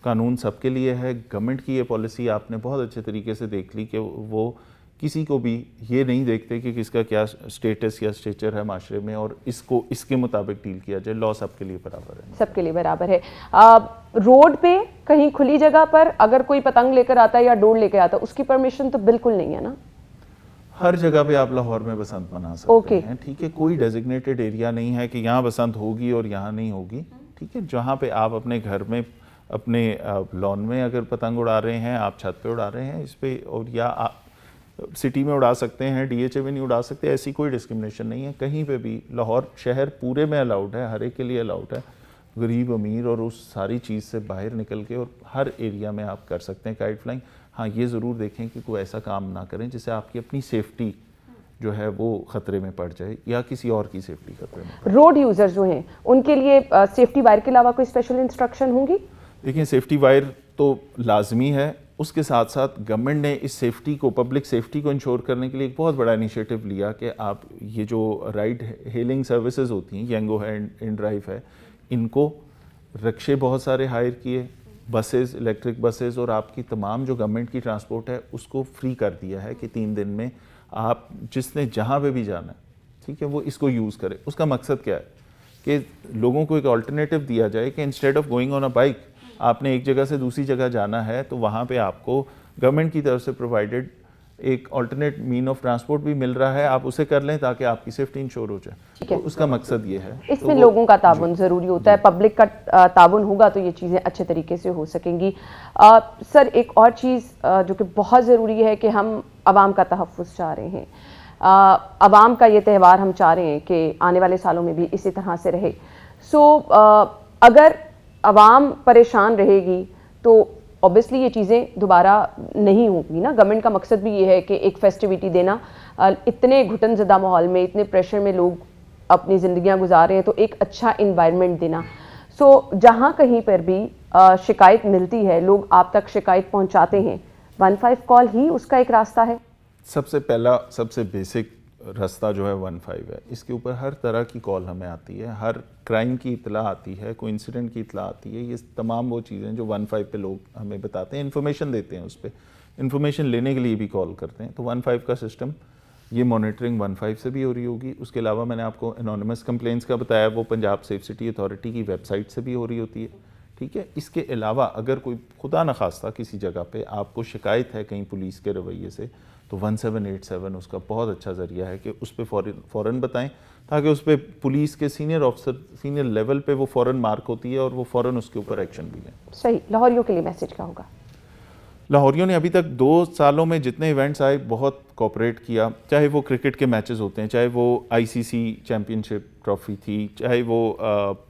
कानून सबके लिए है। गवर्नमेंट की ये पॉलिसी आपने बहुत अच्छे तरीके से देख ली कि वो किसी को भी ये नहीं देखते कि किसका क्या स्टेटस या स्टेचर है माशरे में, और इसको इसके मुताबिक डील किया जाए। लॉ सबके लिए बराबर है, सबके लिए बराबर है। रोड पे कहीं खुली जगह पर अगर कोई पतंग लेकर आता है या डोर लेकर आता है, उसकी परमिशन तो बिल्कुल नहीं है ना? हर जगह पे आप लाहौर में बसंत मना सकते हैं, ठीक है। कोई डेजिग्नेटेड एरिया नहीं है कि यहाँ बसंत होगी और यहाँ नहीं होगी, ठीक है। जहाँ पे आप अपने घर में, अपने लॉन में अगर पतंग उड़ा रहे हैं, आप छत पे उड़ा रहे हैं इस पे, और या सिटी में उड़ा सकते हैं, डीएचए में नहीं उड़ा सकते, ऐसी कोई डिस्क्रिमिनेशन नहीं है कहीं पे भी। लाहौर शहर पूरे में अलाउड है, हर एक के लिए अलाउड है, गरीब अमीर और उस सारी चीज़ से बाहर निकल के, और हर एरिया में आप कर सकते हैं काइट फ्लाइंग। हाँ, ये ज़रूर देखें कि कोई ऐसा काम ना करें जिससे आपकी अपनी सेफ्टी जो है वो ख़तरे में पड़ जाए या किसी और की सेफ्टी खतरे में। रोड यूज़र्स जो हैं उनके लिए सेफ्टी वायर के अलावा कोई स्पेशल इंस्ट्रक्शन होंगी? देखिए, सेफ्टी वायर तो लाजमी है, उसके साथ साथ गवर्नमेंट ने इस सेफ्टी को, पब्लिक सेफ्टी को इंश्योर करने के लिए एक बहुत बड़ा इनिशिएटिव लिया कि आप ये जो राइड हेलिंग सर्विसेज होती हैं, येंगो है, इन ड्राइव है, इनको रिक्शे बहुत सारे हायर किए, बसेस, इलेक्ट्रिक बसेस, और आपकी तमाम जो गवर्नमेंट की ट्रांसपोर्ट है उसको फ्री कर दिया है कि 3 दिन में आप जिसने जहाँ पे भी जाना है, ठीक है, वो इसको यूज़ करे। उसका मकसद क्या है कि लोगों को एक ऑल्टरनेटिव दिया जाए कि instead of going on a bike, आपने एक जगह से दूसरी जगह जाना है तो वहाँ पे आपको गवर्नमेंट की तरफ से प्रोवाइडेड एक ऑल्टरनेट मीन ऑफ ट्रांसपोर्ट भी मिल रहा है, आप उसे कर लें ताकि आपकी सेफ्टी इंश्योर हो जाए। तो उसका मकसद ये है। इसमें तो लोगों का ताबन ज़रूरी होता है, पब्लिक का ताबन होगा तो ये चीज़ें अच्छे तरीके से हो सकेंगी। सर, एक और चीज़ जो कि बहुत ज़रूरी है कि हम आवाम का तहफ़्फ़ुज़ चाह रहे हैं, आवाम का ये त्यौहार हम चाह रहे हैं कि आने वाले सालों में भी इसी तरह से रहे। अगर आवाम परेशान रहेगी तो ऑब्वियसली ये चीज़ें दोबारा नहीं होंगी ना। गवर्नमेंट का मकसद भी ये है कि एक फेस्टिविटी देना, इतने घुटन ज़दा माहौल में, इतने प्रेशर में लोग अपनी ज़िंदगियां गुजार रहे हैं, तो एक अच्छा इन्वायरमेंट देना। जहाँ कहीं पर भी शिकायत मिलती है, लोग आप तक शिकायत पहुँचाते हैं, 15 कॉल ही उसका एक रास्ता है। सबसे पहला, सबसे बेसिक रास्ता जो है 15 है। इसके ऊपर हर तरह की कॉल हमें आती है, हर क्राइम की इतला आती है, कोई इंसिडेंट की इतला आती है। ये तमाम वो चीज़ें जो 15 पे लोग हमें बताते हैं, इन्फॉर्मेशन देते हैं, उस पर इन्फॉर्मेशन लेने के लिए भी कॉल करते हैं। तो 15 का सिस्टम ये मॉनिटरिंग 15 से भी हो रही होगी। उसके अलावा मैंने आपको एनोनिमस कंप्लेंट्स का बताया, वो पंजाब सेफ सिटी अथॉरिटी की वेबसाइट से भी हो रही होती है, ठीक है। इसके अलावा अगर कोई खुदा न खास्ता किसी जगह पे आपको शिकायत है कहीं पुलिस के रवैये से, तो 1787 उसका बहुत अच्छा ज़रिया है कि उस पर फ़ौरन बताएं, ताकि उस पर पुलिस के सीनियर ऑफिसर, सीनियर लेवल पे वो फ़ौरन मार्क होती है और वो फ़ौरन उसके ऊपर एक्शन भी लें। सही। लाहौरियों के लिए मैसेज क्या होगा? लाहौरियों ने अभी तक 2 सालों में जितने इवेंट्स आए बहुत कोऑपरेट किया, चाहे वो क्रिकेट के मैचेस होते हैं, चाहे वो आईसीसी चैम्पियनशिप ट्रॉफी थी, चाहे वो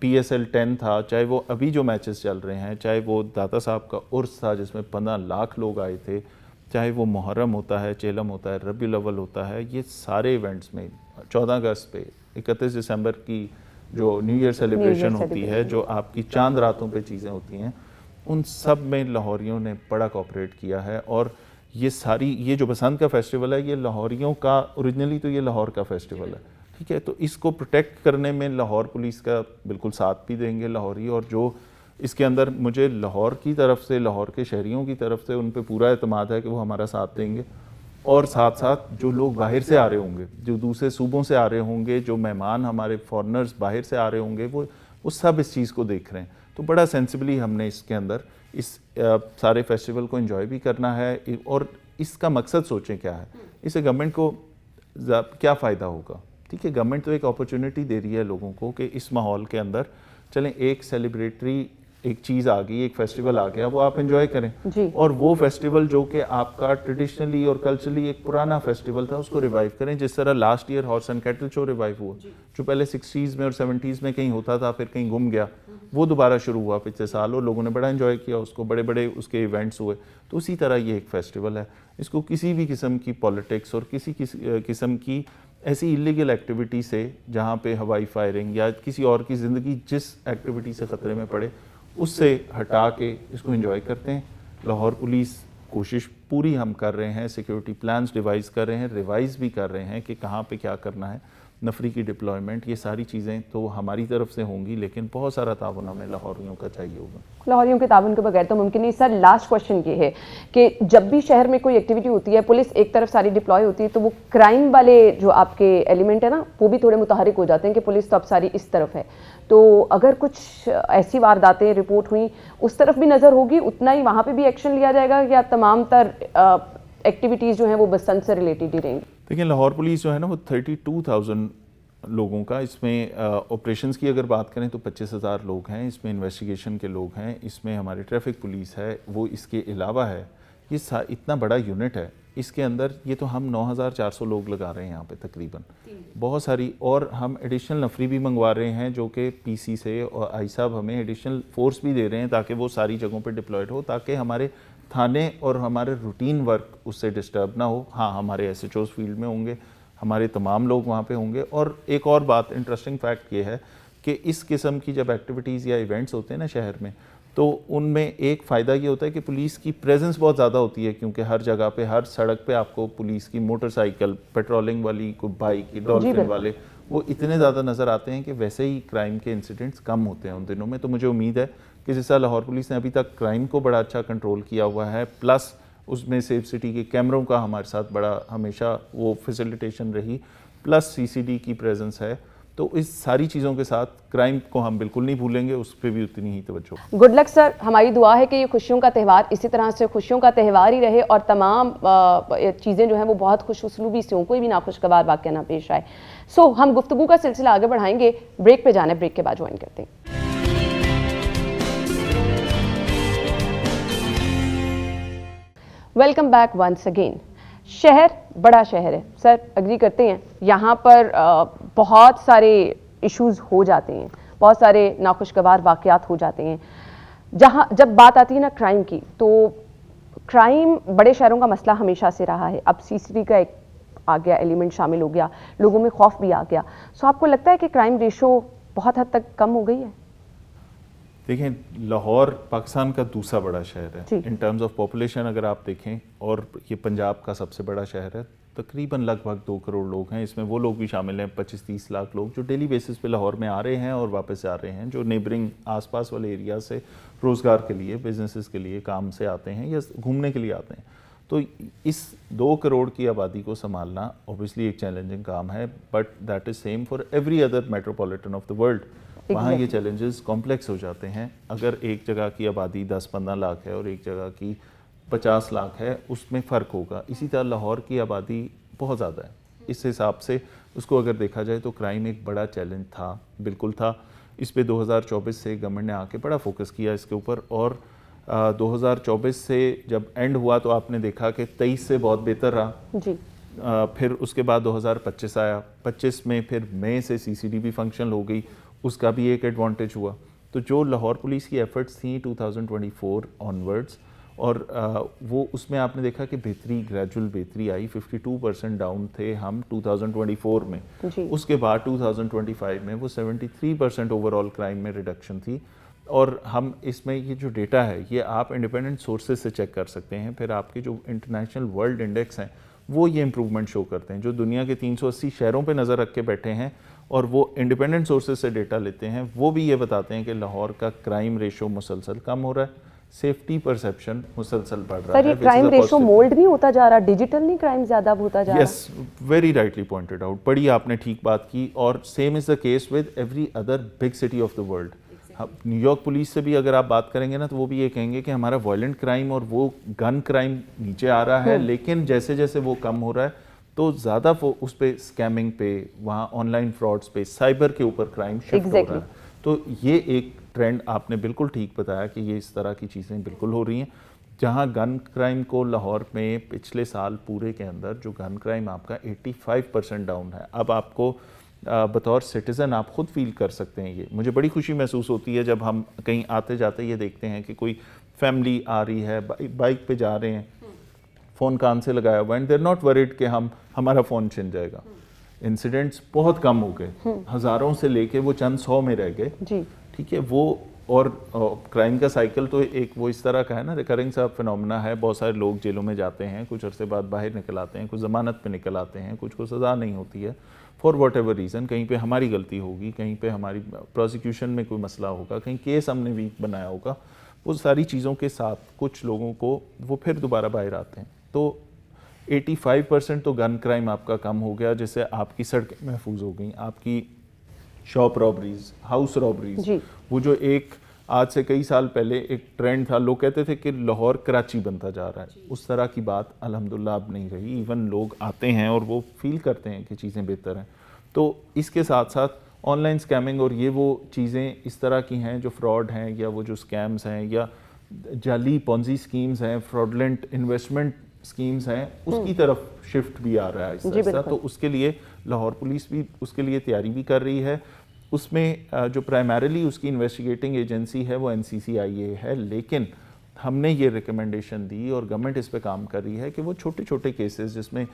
PSL 10 था, चाहे वो अभी जो मैचेस चल रहे हैं, चाहे वो दाता साहब का उर्स था जिसमें 15 लाख लोग आए थे, चाहे वो मुहर्रम होता है, चेलम होता है, रबीउल अव्वल होता है, ये सारे इवेंट्स में 14 अगस्त पे, 31 दिसंबर की जो न्यू ईयर सेलिब्रेशन होती है, जो आपकी चांद रातों पे चीज़ें होती हैं, उन सब में लाहौरियों ने बड़ा कोऑपरेट किया है। और ये जो बसंत का फेस्टिवल है, ये लाहौरियों का ओरिजिनली तो ये लाहौर का फेस्टिवल है, ठीक है। तो इसको प्रोटेक्ट करने में लाहौर पुलिस का बिल्कुल साथ भी देंगे लाहौरी, और जो इसके अंदर मुझे लाहौर की तरफ से, लाहौर के शहरियों की तरफ से उन पे पूरा एतमाद है कि वो हमारा साथ देंगे। और साथ साथ जो लोग बाहर से आ रहे होंगे, जो दूसरे सूबों से आ रहे होंगे, जो मेहमान हमारे फॉरेनर्स बाहर से आ रहे होंगे, वो सब इस चीज़ को देख रहे हैं। तो बड़ा सेंसिबली हमने इसके अंदर इस सारे फेस्टिवल को एंजॉय भी करना है। और इसका मकसद सोचें क्या है, इससे गवर्नमेंट को क्या फ़ायदा होगा, ठीक है। गवर्नमेंट तो एक अपॉर्चुनिटी दे रही है लोगों को कि इस माहौल के अंदर चलें, एक सेलिब्रेटरी एक चीज़ आ गई, एक फेस्टिवल आ गया, वो आप एंजॉय करें जी। और वो फेस्टिवल जो कि आपका ट्रेडिशनली और कल्चरली एक पुराना फेस्टिवल था, उसको रिवाइव करें। जिस तरह last year horse and cattle show revive हुआ, जो पहले 60s में और 70s में कहीं होता था, फिर कहीं गुम गया, वो दोबारा शुरू हुआ पिछले साल और लोगों ने बड़ा एंजॉय किया उसको, बड़े बड़े उसके इवेंट्स हुए। तो उसी तरह ये एक फेस्टिवल है, इसको किसी भी किस्म की पॉलिटिक्स और किसी किस्म की ऐसी इलीगल एक्टिविटी से, जहाँ पे हवाई फायरिंग या किसी और की ज़िंदगी जिस एक्टिविटी से ख़तरे में पड़े, उससे हटा के इसको एंजॉय करते हैं। लाहौर पुलिस कोशिश पूरी हम कर रहे हैं, सिक्योरिटी प्लान्स डिवाइस कर रहे हैं, रिवाइज़ भी कर रहे हैं कि कहाँ पे क्या करना है, नफरी की डिप्लॉयमेंट, ये सारी चीज़ें तो हमारी तरफ से होंगी, लेकिन बहुत सारा ताउन हमें लाहौरियों का चाहिए होगा। लाहौरियों के ताउन के बगैर तो मुमकिन नहीं। सर, लास्ट क्वेश्चन ये है कि जब भी शहर में कोई एक्टिविटी होती है, पुलिस एक तरफ सारी डिप्लॉय होती है, तो वो क्राइम वाले जो आपके एलिमेंट है ना, वो भी थोड़े मुतहरिक हो जाते हैं कि पुलिस तो अब सारी इस तरफ है। तो अगर कुछ ऐसी वारदातें रिपोर्ट हुई, उस तरफ भी नज़र होगी, उतना ही वहाँ पे भी एक्शन लिया जाएगा, या तमाम तर एक्टिविटीज़ जो हैं वो बसंत से रिलेटेड ही रहेंगी? देखिए, लाहौर पुलिस जो है ना, वो 32,000 लोगों का, इसमें ऑपरेशंस की अगर बात करें तो 25,000 लोग हैं, इसमें इन्वेस्टिगेशन के लोग हैं, इसमें हमारी ट्रैफिक पुलिस है, वो इसके अलावा है। ये इतना बड़ा यूनिट है, इसके अंदर ये तो हम 9,400 लोग लगा रहे हैं यहाँ पे तकरीबन, बहुत सारी, और हम एडिशनल नफरी भी मंगवा रहे हैं जो कि PC से, और आई साहब हमें एडिशनल फोर्स भी दे रहे हैं ताकि वो सारी जगहों पे डिप्लॉयड हो, ताकि हमारे थाने और हमारे रूटीन वर्क उससे डिस्टर्ब ना हो। हाँ, हमारे SHOs फील्ड में होंगे, हमारे तमाम लोग वहाँ पे होंगे। और एक और बात, इंटरेस्टिंग फैक्ट ये है कि इस किस्म की जब एक्टिविटीज़ या इवेंट्स होते हैं ना शहर में, तो उनमें एक फ़ायदा ये होता है कि पुलिस की प्रेजेंस बहुत ज़्यादा होती है, क्योंकि हर जगह पे, हर सड़क पे आपको पुलिस की मोटरसाइकिल, पेट्रोलिंग वाली, कोई बाइक, डॉल्फिन वाले, वो इतने ज़्यादा नज़र आते हैं कि वैसे ही क्राइम के इंसिडेंट्स कम होते हैं उन दिनों में। तो मुझे उम्मीद है कि जिस तरह लाहौर पुलिस ने अभी तक क्राइम को बड़ा अच्छा कंट्रोल किया हुआ है, प्लस उसमें सेफ सिटी के कैमरों का हमारे साथ बड़ा हमेशा वो फैसिलिटेशन रही, प्लस CCD की प्रेजेंस है, तो इस सारी चीज़ों के साथ क्राइम को हम बिल्कुल नहीं भूलेंगे, उस पर भी उतनी ही तवज्जो। Good luck sir. हमारी दुआ है कि ये खुशियों का त्यौहार इसी तरह से खुशियों का त्यौहार ही रहे और तमाम चीज़ें जो हैं वो बहुत खुश उसलूबी से हों, कोई भी नाखुशगवार वाक़या ना पेश आए। सो हम गुफ्तगू का सिलसिला आगे बढ़ाएंगे, ब्रेक पे जाना है, ब्रेक के बाद ज्वाइन करते हैं। Welcome back once again. शहर बड़ा शहर है सर, एग्री करते हैं, यहाँ पर बहुत सारे इश्यूज़ हो जाते हैं, बहुत सारे नाखुशगवार वाक़यात हो जाते हैं। जब बात आती है ना क्राइम की, तो क्राइम बड़े शहरों का मसला हमेशा से रहा है। अब CCD का एक आ गया, एलिमेंट शामिल हो गया, लोगों में खौफ भी आ गया। सो आपको लगता है कि क्राइम रेशो बहुत हद तक कम हो गई है? देखें, लाहौर पाकिस्तान का दूसरा बड़ा शहर है इन टर्म्स ऑफ पॉपुलेशन अगर आप देखें, और ये पंजाब का सबसे बड़ा शहर है। तकरीबन लगभग 2 करोड़ लोग हैं, इसमें वो लोग भी शामिल हैं 25-30 लाख लोग जो डेली बेसिस पे लाहौर में आ रहे हैं और वापस जा रहे हैं, जो नेबरिंग आसपास वाले एरिया से रोज़गार के लिए, बिजनेसेस के लिए, काम से आते हैं या घूमने के लिए आते हैं। तो इस 2 करोड़ की आबादी को संभालना ऑब्वियसली एक चैलेंजिंग काम है, but that is same for every other metropolitan of the world. वहाँ ये चैलेंजेस कॉम्प्लेक्स हो जाते हैं। अगर एक जगह की आबादी 10-15 लाख है और एक जगह की 50 लाख है, उसमें फ़र्क होगा। इसी तरह लाहौर की आबादी बहुत ज़्यादा है, इस हिसाब से उसको अगर देखा जाए तो क्राइम एक बड़ा चैलेंज था, बिल्कुल था। इस पे 2024 से गवर्नमेंट ने आके बड़ा फोकस किया इसके ऊपर, और 2024 से जब एंड हुआ तो आपने देखा कि 23 से बहुत बेहतर रहा जी। फिर उसके बाद 2025 आया, 25 में फिर मई से सीसीडी भी फंक्शनल हो गई, उसका भी एक एडवांटेज हुआ। तो जो लाहौर पुलिस की एफर्ट्स थी 2024 ऑनवर्ड्स, और वो उसमें आपने देखा कि बेहतरी, ग्रेजुअल बेहतरी आई। 52% डाउन थे हम 2024 में जी। उसके बाद 2025 में वो 73% ओवरऑल क्राइम में रिडक्शन थी। और हम इसमें ये जो डेटा है ये आप इंडिपेंडेंट सोर्सेज से चेक कर सकते हैं। फिर आपके जो इंटरनेशनल वर्ल्ड इंडेक्स हैं वो ये इंप्रूवमेंट शो करते हैं, जो दुनिया के 380 शहरों पे नज़र रख के बैठे हैं और वो इंडिपेंडेंट सोर्सेज से डेटा लेते हैं, वो भी ये बताते हैं कि लाहौर का क्राइम रेशो मुसलसल कम हो रहा है, सेफ्टी परसेप्शन मुसलसल बढ़ रहा है। सर, ये क्राइम रेशो मोल्ड भी होता जा रहा, डिजिटल नहीं क्राइम ज़्यादा होता जा रहा। Yes, very rightly pointed out, बड़ी आपने ठीक बात की। और same is the case with every other big city of the world. New York police से भी अगर आप बात करेंगे ना तो वो भी ये कहेंगे कि हमारा वायलेंट क्राइम और वो गन क्राइम नीचे आ रहा है, लेकिन जैसे जैसे वो कम हो रहा है तो ज़्यादा उस पे स्कैमिंग पे, वहाँ ऑनलाइन फ्रॉड्स पे, साइबर के ऊपर क्राइम शिफ्ट हो रहा है। तो ये एक ट्रेंड आपने बिल्कुल ठीक बताया कि ये इस तरह की चीज़ें बिल्कुल हो रही हैं। जहाँ गन क्राइम को लाहौर में पिछले साल पूरे के अंदर जो गन क्राइम आपका 85% डाउन है। अब आपको बतौर सिटीज़न आप खुद फील कर सकते हैं। ये मुझे बड़ी खुशी महसूस होती है जब हम कहीं आते जाते ये देखते हैं कि कोई फैमिली आ रही है, बाइक पे जा रहे हैं, फ़ोन कान से लगाया हुआ, एंड देर नॉट वरीड कि हमारा फ़ोन छिन जाएगा। इंसिडेंट्स बहुत कम हो गए, हज़ारों से लेके वो चंद 100 में रह गए जी। ठीक है, वो और क्राइम का साइकिल तो एक वो इस तरह का है ना, रिकरिंग सा फिनोमेना है। बहुत सारे लोग जेलों में जाते हैं, कुछ अरसे बाद बाहर निकल आते हैं, कुछ ज़मानत पे निकल आते हैं, कुछ को सज़ा नहीं होती है फॉर वॉट एवर रीज़न। कहीं पे हमारी गलती होगी, कहीं पे हमारी प्रोसिक्यूशन में कोई मसला होगा, कहीं केस हमने वीक बनाया होगा। वो सारी चीज़ों के साथ कुछ लोगों को वो फिर दोबारा बाहर आते हैं। तो 85% तो गन क्राइम आपका कम हो गया, जिससे आपकी सड़कें महफूज हो गई, आपकी शॉप रॉबरीज, हाउस रॉबरीज। वो जो एक आज से कई साल पहले एक ट्रेंड था, लोग कहते थे कि लाहौर कराची बनता जा रहा है, उस तरह की बात अल्हम्दुलिल्लाह अब नहीं रही। इवन लोग आते हैं और वो फील करते हैं कि चीज़ें बेहतर हैं। तो इसके साथ साथ ऑनलाइन स्कैमिंग और ये वो चीज़ें इस तरह की हैं जो फ्रॉड हैं, या वो जो स्कैम्स हैं, या जाली पोंजी स्कीम्स हैं, फ्रॉडलेंट इन्वेस्टमेंट स्कीम्स हैं, उसकी तरफ शिफ्ट भी आ रहा है इस तरह। तो उसके लिए लाहौर पुलिस भी उसके लिए तैयारी भी कर रही है। उसमें जो प्राइमरीली उसकी इन्वेस्टिगेटिंग एजेंसी है वो NCCIA है, लेकिन हमने ये रिकमेंडेशन दी और गवर्नमेंट इस पे काम कर रही है कि वो छोटे छोटे केसेस जिसमें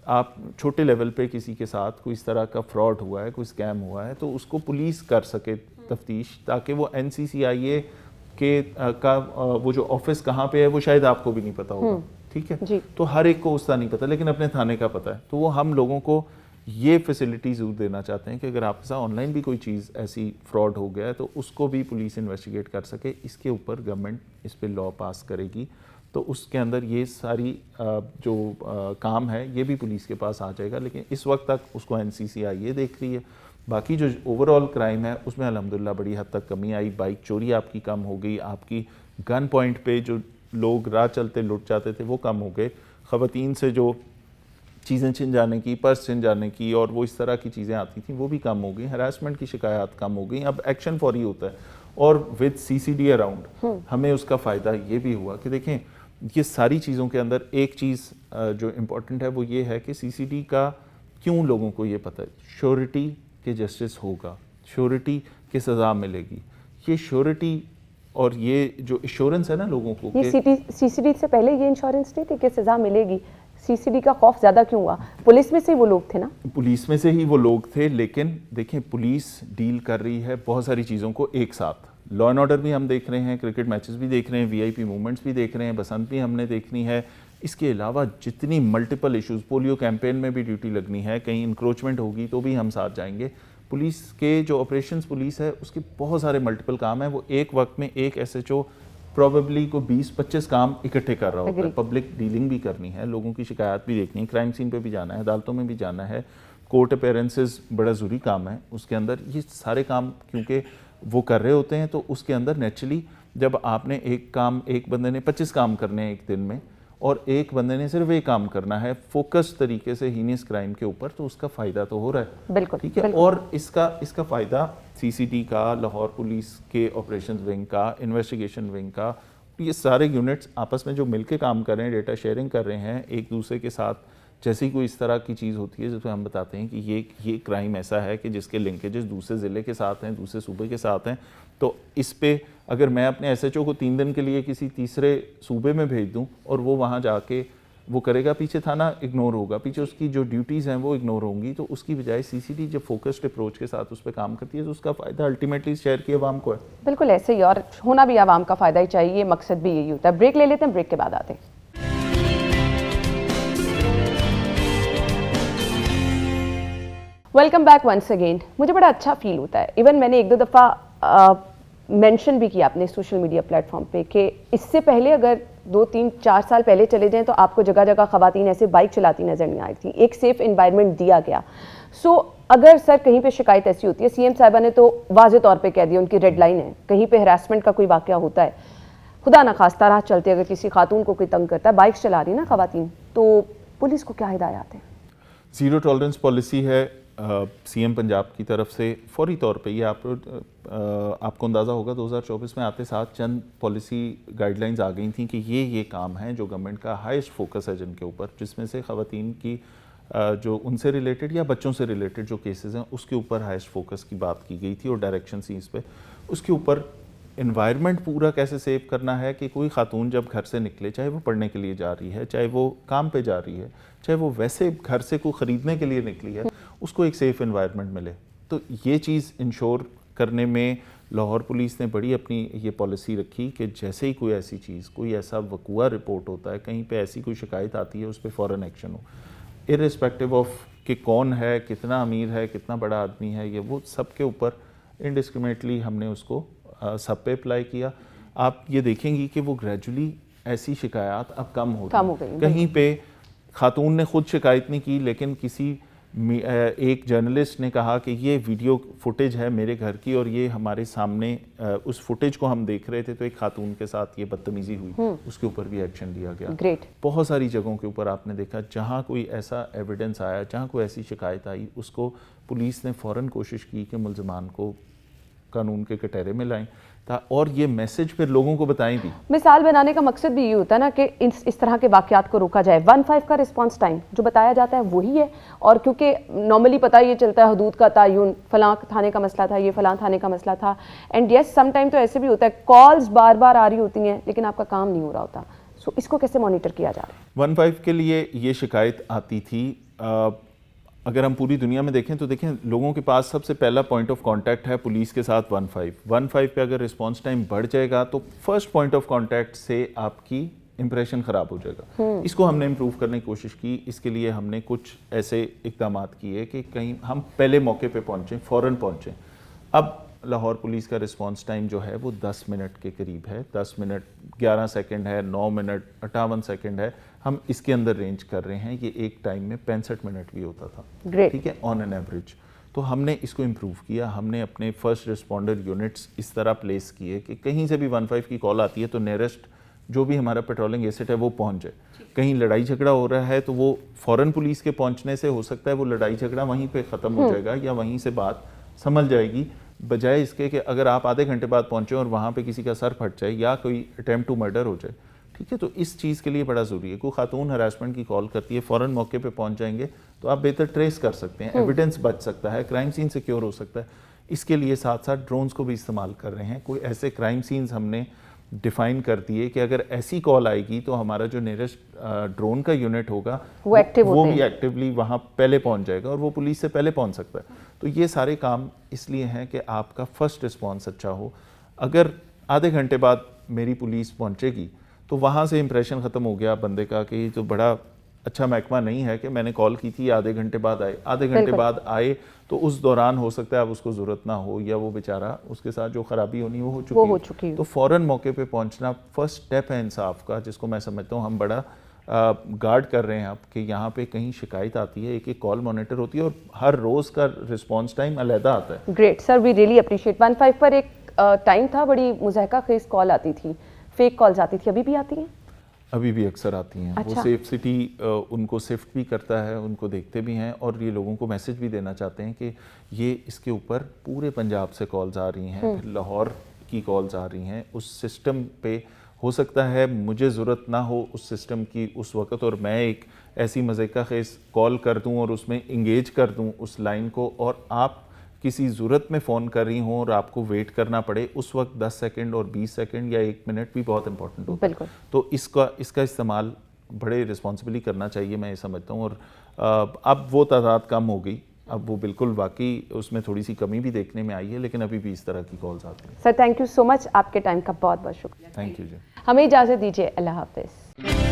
आप छोटे लेवल पे किसी के साथ कोई इस तरह का फ्रॉड हुआ है, कोई स्कैम हुआ है, तो उसको पुलिस कर सके तफ्तीश, ताकि वो NCCIA के का वो जो ऑफिस कहाँ पे है वो शायद आपको भी नहीं पता होगा। ठीक है, तो हर एक को उसका नहीं पता, लेकिन अपने थाने का पता है। तो वो हम लोगों को ये फैसिलिटी ज़रूर देना चाहते हैं कि अगर आपके साथ ऑनलाइन भी कोई चीज़ ऐसी फ्रॉड हो गया है तो उसको भी पुलिस इन्वेस्टिगेट कर सके। इसके ऊपर गवर्नमेंट इस पे लॉ पास करेगी, तो उसके अंदर ये सारी जो काम है ये भी पुलिस के पास आ जाएगा। लेकिन इस वक्त तक उसको NCCIA देख रही है। बाकी जो ओवरऑल क्राइम है उसमें अल्हम्दुलिल्लाह बड़ी हद तक कमी आई। बाइक चोरी आपकी कम हो गई, आपकी गन पॉइंट पे जो लोग राह चलते लुट जाते थे वो कम हो गए, ख़वातीन से जो चीज़ें छिन जाने की, पर्स छिन जाने की और वो इस तरह की चीज़ें आती थी वो भी कम हो गई, हरासमेंट की शिकायत कम हो गई। अब एक्शन फौरी होता है, और विद CCD अराउंड हमें उसका फ़ायदा ये भी हुआ कि देखें ये सारी चीज़ों के अंदर एक चीज़ जो इम्पोर्टेंट है वो ये है कि CCD का क्यों लोगों को ये पता है, श्योरिटी के जस्टिस होगा, श्योरिटी की सज़ा मिलेगी। ये श्योरिटी और ये जो इंश्योरेंस है ना लोगों को, ये CCD से पहले ये इंश्योरेंस नहीं थी कि सज़ा मिलेगी, CCD का खौफ ज़्यादा क्यों हुआ? पुलिस में से वो लोग थे ना, पुलिस में से ही वो लोग थे। लेकिन देखें पुलिस डील कर रही है बहुत सारी चीज़ों को एक साथ। लॉ एंड ऑर्डर भी हम देख रहे हैं, क्रिकेट मैचेस भी देख रहे हैं, VIP मूवमेंट्स भी देख रहे हैं, बसंत भी हमने देखनी है। इसके अलावा जितनी मल्टीपल इश्यूज़, पोलियो कैंपेन में भी ड्यूटी लगनी है, कहीं इंक्रोचमेंट होगी तो भी हम साथ जाएंगे। पुलिस के जो ऑपरेशंस पुलिस है उसके बहुत सारे मल्टीपल काम है। वो एक वक्त में एक SHO प्रॉबेबली को 20-25 काम इकट्ठे कर रहा होता है। Agree. पब्लिक डीलिंग भी करनी है, लोगों की शिकायत भी देखनी है, क्राइम सीन पे भी जाना है, अदालतों में भी जाना है, कोर्ट अपीयरेंसेस बड़ा ज़रूरी काम है उसके अंदर। ये सारे काम क्योंकि वो कर रहे होते हैं तो उसके अंदर नेचुरली जब आपने एक काम, एक बंदे ने 25 काम करने हैं एक दिन में और एक बंदे ने सिर्फ एक काम करना है फोकस तरीके से हीनियस क्राइम के ऊपर, तो उसका फ़ायदा तो हो रहा है। बिल्कुल, ठीक है। बिल्कुल। और इसका फ़ायदा सीसीटी का, लाहौर पुलिस के ऑपरेशन विंग का, इन्वेस्टिगेशन विंग का, ये सारे यूनिट्स आपस में जो मिलके काम कर रहे हैं, डेटा शेयरिंग कर रहे हैं एक दूसरे के साथ। जैसे ही कोई इस तरह की चीज़ होती है जिसमें हम बताते हैं कि ये क्राइम ऐसा है कि जिसके लिंकेजेस दूसरे ज़िले के साथ हैं, दूसरे सूबे के साथ हैं, तो इस पे अगर मैं अपने एसएचओ को 3 दिन के लिए किसी तीसरे सूबे में भेज दूं और वो वहाँ जाके वो करेगा, पीछे थाना इग्नोर होगा, पीछे उसकी जो ड्यूटीज़ हैं वो इग्नोर होंगी, तो उसकी बजाय सीसीटी जब फोकस्ड अप्रोच के साथ उस पर काम करती है तो उसका फ़ायदा अल्टीमेटली शहर की आवाम को है। बिल्कुल ऐसे ही, और होना भी आवाम का फ़ायदा ही चाहिए, मकसद भी यही होता है। ब्रेक ले लेते हैं, ब्रेक के बाद आते हैं। Welcome back once again. मुझे बड़ा अच्छा फील होता है, इवन मैंने 1-2 दफ़ा मेंशन भी किया अपने सोशल मीडिया प्लेटफॉर्म पे कि इससे पहले अगर 2-3-4 साल पहले चले जाएं तो आपको जगह जगह ख़वातीन ऐसे बाइक चलाती नज़र नहीं आई थी, एक सेफ इन्वायरमेंट दिया गया। सो अगर सर कहीं पे शिकायत ऐसी होती है, सीएम साहिबा ने तो वाज़े तौर पे कह दिया, उनकी रेड लाइन है, कहीं पे हरासमेंट का कोई वाक़या होता है, खुदा ना खास्ता राह चलते अगर किसी खातून को कोई तंग करता है, बाइक चला रही ना ख़वातीन, तो पुलिस को क्या हिदायत है? ज़ीरो टॉलरेंस पॉलिसी है सीएम पंजाब की तरफ से फौरी तौर पे। ये आपको अंदाज़ा होगा 2024 में आते साथ चंद पॉलिसी गाइडलाइंस आ गई थी कि ये काम हैं जो गवर्नमेंट का हाईएस्ट फोकस है जिनके ऊपर, जिसमें से ख़वातीन की जो उनसे रिलेटेड या बच्चों से रिलेटेड जो केसेस हैं उसके ऊपर हाईएस्ट फोकस की बात की गई थी और डायरेक्शन सी इस पे। उसके ऊपर इन्वायरमेंट पूरा कैसे सेव करना है कि कोई खातून जब घर से निकले, चाहे वो पढ़ने के लिए जा रही है, चाहे वो काम पे जा रही है, चाहे वो वैसे घर से कोई ख़रीदने के लिए निकली है, उसको एक सेफ़ इन्वायरमेंट मिले। तो ये चीज़ इंश्योर करने में लाहौर पुलिस ने बड़ी अपनी ये पॉलिसी रखी कि जैसे ही कोई ऐसी चीज़, कोई ऐसा वकूआ रिपोर्ट होता है, कहीं पे ऐसी कोई शिकायत आती है, उस पर फ़ौरन एक्शन हो, इर्रिस्पेक्टिव ऑफ कि कौन है, कितना अमीर है, कितना बड़ा आदमी है, ये वो सब के ऊपर इनडिस्क्रिमिनेटली हमने उसको सब पे अप्लाई किया। आप ये देखेंगी कि वो ग्रेजुअली ऐसी शिकायत अब कम हो गई। कहीं पे खातून ने खुद शिकायत नहीं की, लेकिन किसी एक जर्नलिस्ट ने कहा कि ये वीडियो फुटेज है मेरे घर की और ये हमारे सामने उस फुटेज को हम देख रहे थे तो एक खातून के साथ ये बदतमीजी हुई, उसके ऊपर भी एक्शन लिया गया। ग्रेट। बहुत सारी जगहों के ऊपर आपने देखा जहाँ कोई ऐसा एविडेंस आया, जहाँ कोई ऐसी शिकायत आई, उसको पुलिस ने फ़ौरन कोशिश की कि मुल्ज़िमान को कानून के कटहरे में लाएं और ये मैसेज फिर लोगों को बताएं भी। मिसाल बनाने का मकसद भी ये होता है ना कि इस तरह के वाक़यात को रोका जाए। 1-5 का रिस्पांस टाइम जो बताया जाता है वही है, और क्योंकि नॉर्मली पता ये चलता है हदूद का तयन, फलां थाने का मसला था, ये फलां थाने का मसला था, एंड येस सम टाइम तो ऐसे भी होता है कॉल्स बार बार आ रही होती हैं लेकिन आपका काम नहीं हो रहा होता। सो इसको कैसे मॉनिटर किया जा रहा है? 1-5 के लिए ये शिकायत आती थी। अगर हम पूरी दुनिया में देखें तो देखें लोगों के पास सबसे पहला पॉइंट ऑफ कांटेक्ट है पुलिस के साथ 1-5 पे अगर रिस्पांस टाइम बढ़ जाएगा तो फर्स्ट पॉइंट ऑफ कांटेक्ट से आपकी इंप्रेशन ख़राब हो जाएगा। इसको हमने इम्प्रूव करने की कोशिश की। इसके लिए हमने कुछ ऐसे इक़दाम किए कि कहीं हम पहले मौके पे पहुँचें, फ़ौरन पहुँचें। अब लाहौर पुलिस का रिस्पांस टाइम जो है वो 10 मिनट के करीब है। 10 मिनट 11 सेकंड है, 9 मिनट 58 सेकंड है, हम इसके अंदर रेंज कर रहे हैं। ये एक टाइम में 65 मिनट भी होता था, ठीक है, ऑन एन एवरेज। तो हमने इसको इम्प्रूव किया। हमने अपने फर्स्ट रिस्पॉन्डर यूनिट्स इस तरह प्लेस किए कि कहीं से भी 1-5 की कॉल आती है तो नियरेस्ट जो भी हमारा पेट्रोलिंग एसेट है वो पहुंच जाए। कहीं लड़ाई झगड़ा हो रहा है तो वो फ़ौरन पुलिस के पहुंचने से हो सकता है वो लड़ाई झगड़ा वहीं पे ख़त्म हो जाएगा या वहीं से बात संभल जाएगी, बजाय इसके कि अगर आप आधे घंटे बाद पहुंचे और वहाँ पे किसी का सर फट जाए या कोई अटेम्प्ट टू मर्डर हो जाए। ठीक है, तो इस चीज़ के लिए बड़ा ज़रूरी है। कोई खातून हरासमेंट की कॉल करती है, फ़ौरन मौके पे पहुंच जाएंगे तो आप बेहतर ट्रेस कर सकते हैं, एविडेंस बच सकता है, क्राइम सीन सिक्योर हो सकता है। इसके लिए साथ साथ ड्रोन्स को भी इस्तेमाल कर रहे हैं। कोई ऐसे क्राइम सीन्स हमने डिफ़ाइन कर दिए कि अगर ऐसी कॉल आएगी तो हमारा जो नियरेस्ट ड्रोन का यूनिट होगा वो भी एक्टिवली वहाँ पहले पहुँच जाएगा और वो पुलिस से पहले पहुँच सकता है। तो ये सारे काम इसलिए हैं कि आपका फर्स्ट रिस्पॉन्स अच्छा हो। अगर आधे घंटे बाद मेरी पुलिस पहुँचेगी तो वहाँ से इंप्रेशन ख़त्म हो गया बंदे का कि तो बड़ा अच्छा महकमा नहीं है कि मैंने कॉल की थी आधे घंटे बाद आए, आधे घंटे बिल्कुल। बाद आए तो उस दौरान हो सकता है अब उसको ज़रूरत ना हो, या वो बेचारा उसके साथ जो ख़राबी होनी वो हो चुकी है। तो फ़ौरन मौके पे पहुंचना फर्स्ट स्टेप है इंसाफ का, जिसको मैं समझता हूँ हम बड़ा गार्ड कर रहे हैं अब कि यहाँ पे कहीं शिकायत आती है, एक एक कॉल मॉनिटर होती है और हर रोज़ का रिस्पॉन्स टाइम अलहदा आता है। Great sir, we really appreciate. 15 पर एक टाइम था बड़ी मुज़हका खेज कॉल आती थी, फेक कॉल्स आती थी, अभी भी आती हैं? अभी भी अक्सर आती हैं। अच्छा। वो सेफ सिटी उनको शिफ्ट भी करता है, उनको देखते भी हैं और ये लोगों को मैसेज भी देना चाहते हैं कि ये इसके ऊपर पूरे पंजाब से कॉल्स आ रही हैं, फिर लाहौर की कॉल्स आ रही हैं। उस सिस्टम पे हो सकता है मुझे ज़रूरत ना हो उस सिस्टम की उस वक़्त, और मैं एक ऐसी मज़ाक़ा खेज़ कॉल कर दूं और उसमें इंगेज कर दूं उस लाइन को, और आप किसी ज़रूरत में फ़ोन कर रही हों और आपको वेट करना पड़े, उस वक्त 10 सेकंड और 20 सेकंड या 1 मिनट भी बहुत इंपॉर्टेंट होता है। बिल्कुल। तो इसका इस्तेमाल बड़े रिस्पॉन्सिबली करना चाहिए, मैं ये समझता हूँ। और अब वो तादाद कम हो गई, अब वो बिल्कुल वाकई उसमें थोड़ी सी कमी भी देखने में आई है, लेकिन अभी भी इस तरह की कॉल्स आती हैं। Sir thank you so much, आपके टाइम का बहुत बहुत शुक्रिया। थैंक यू जी। हमें इजाज़त दीजिए, अल्लाह हाफिज़।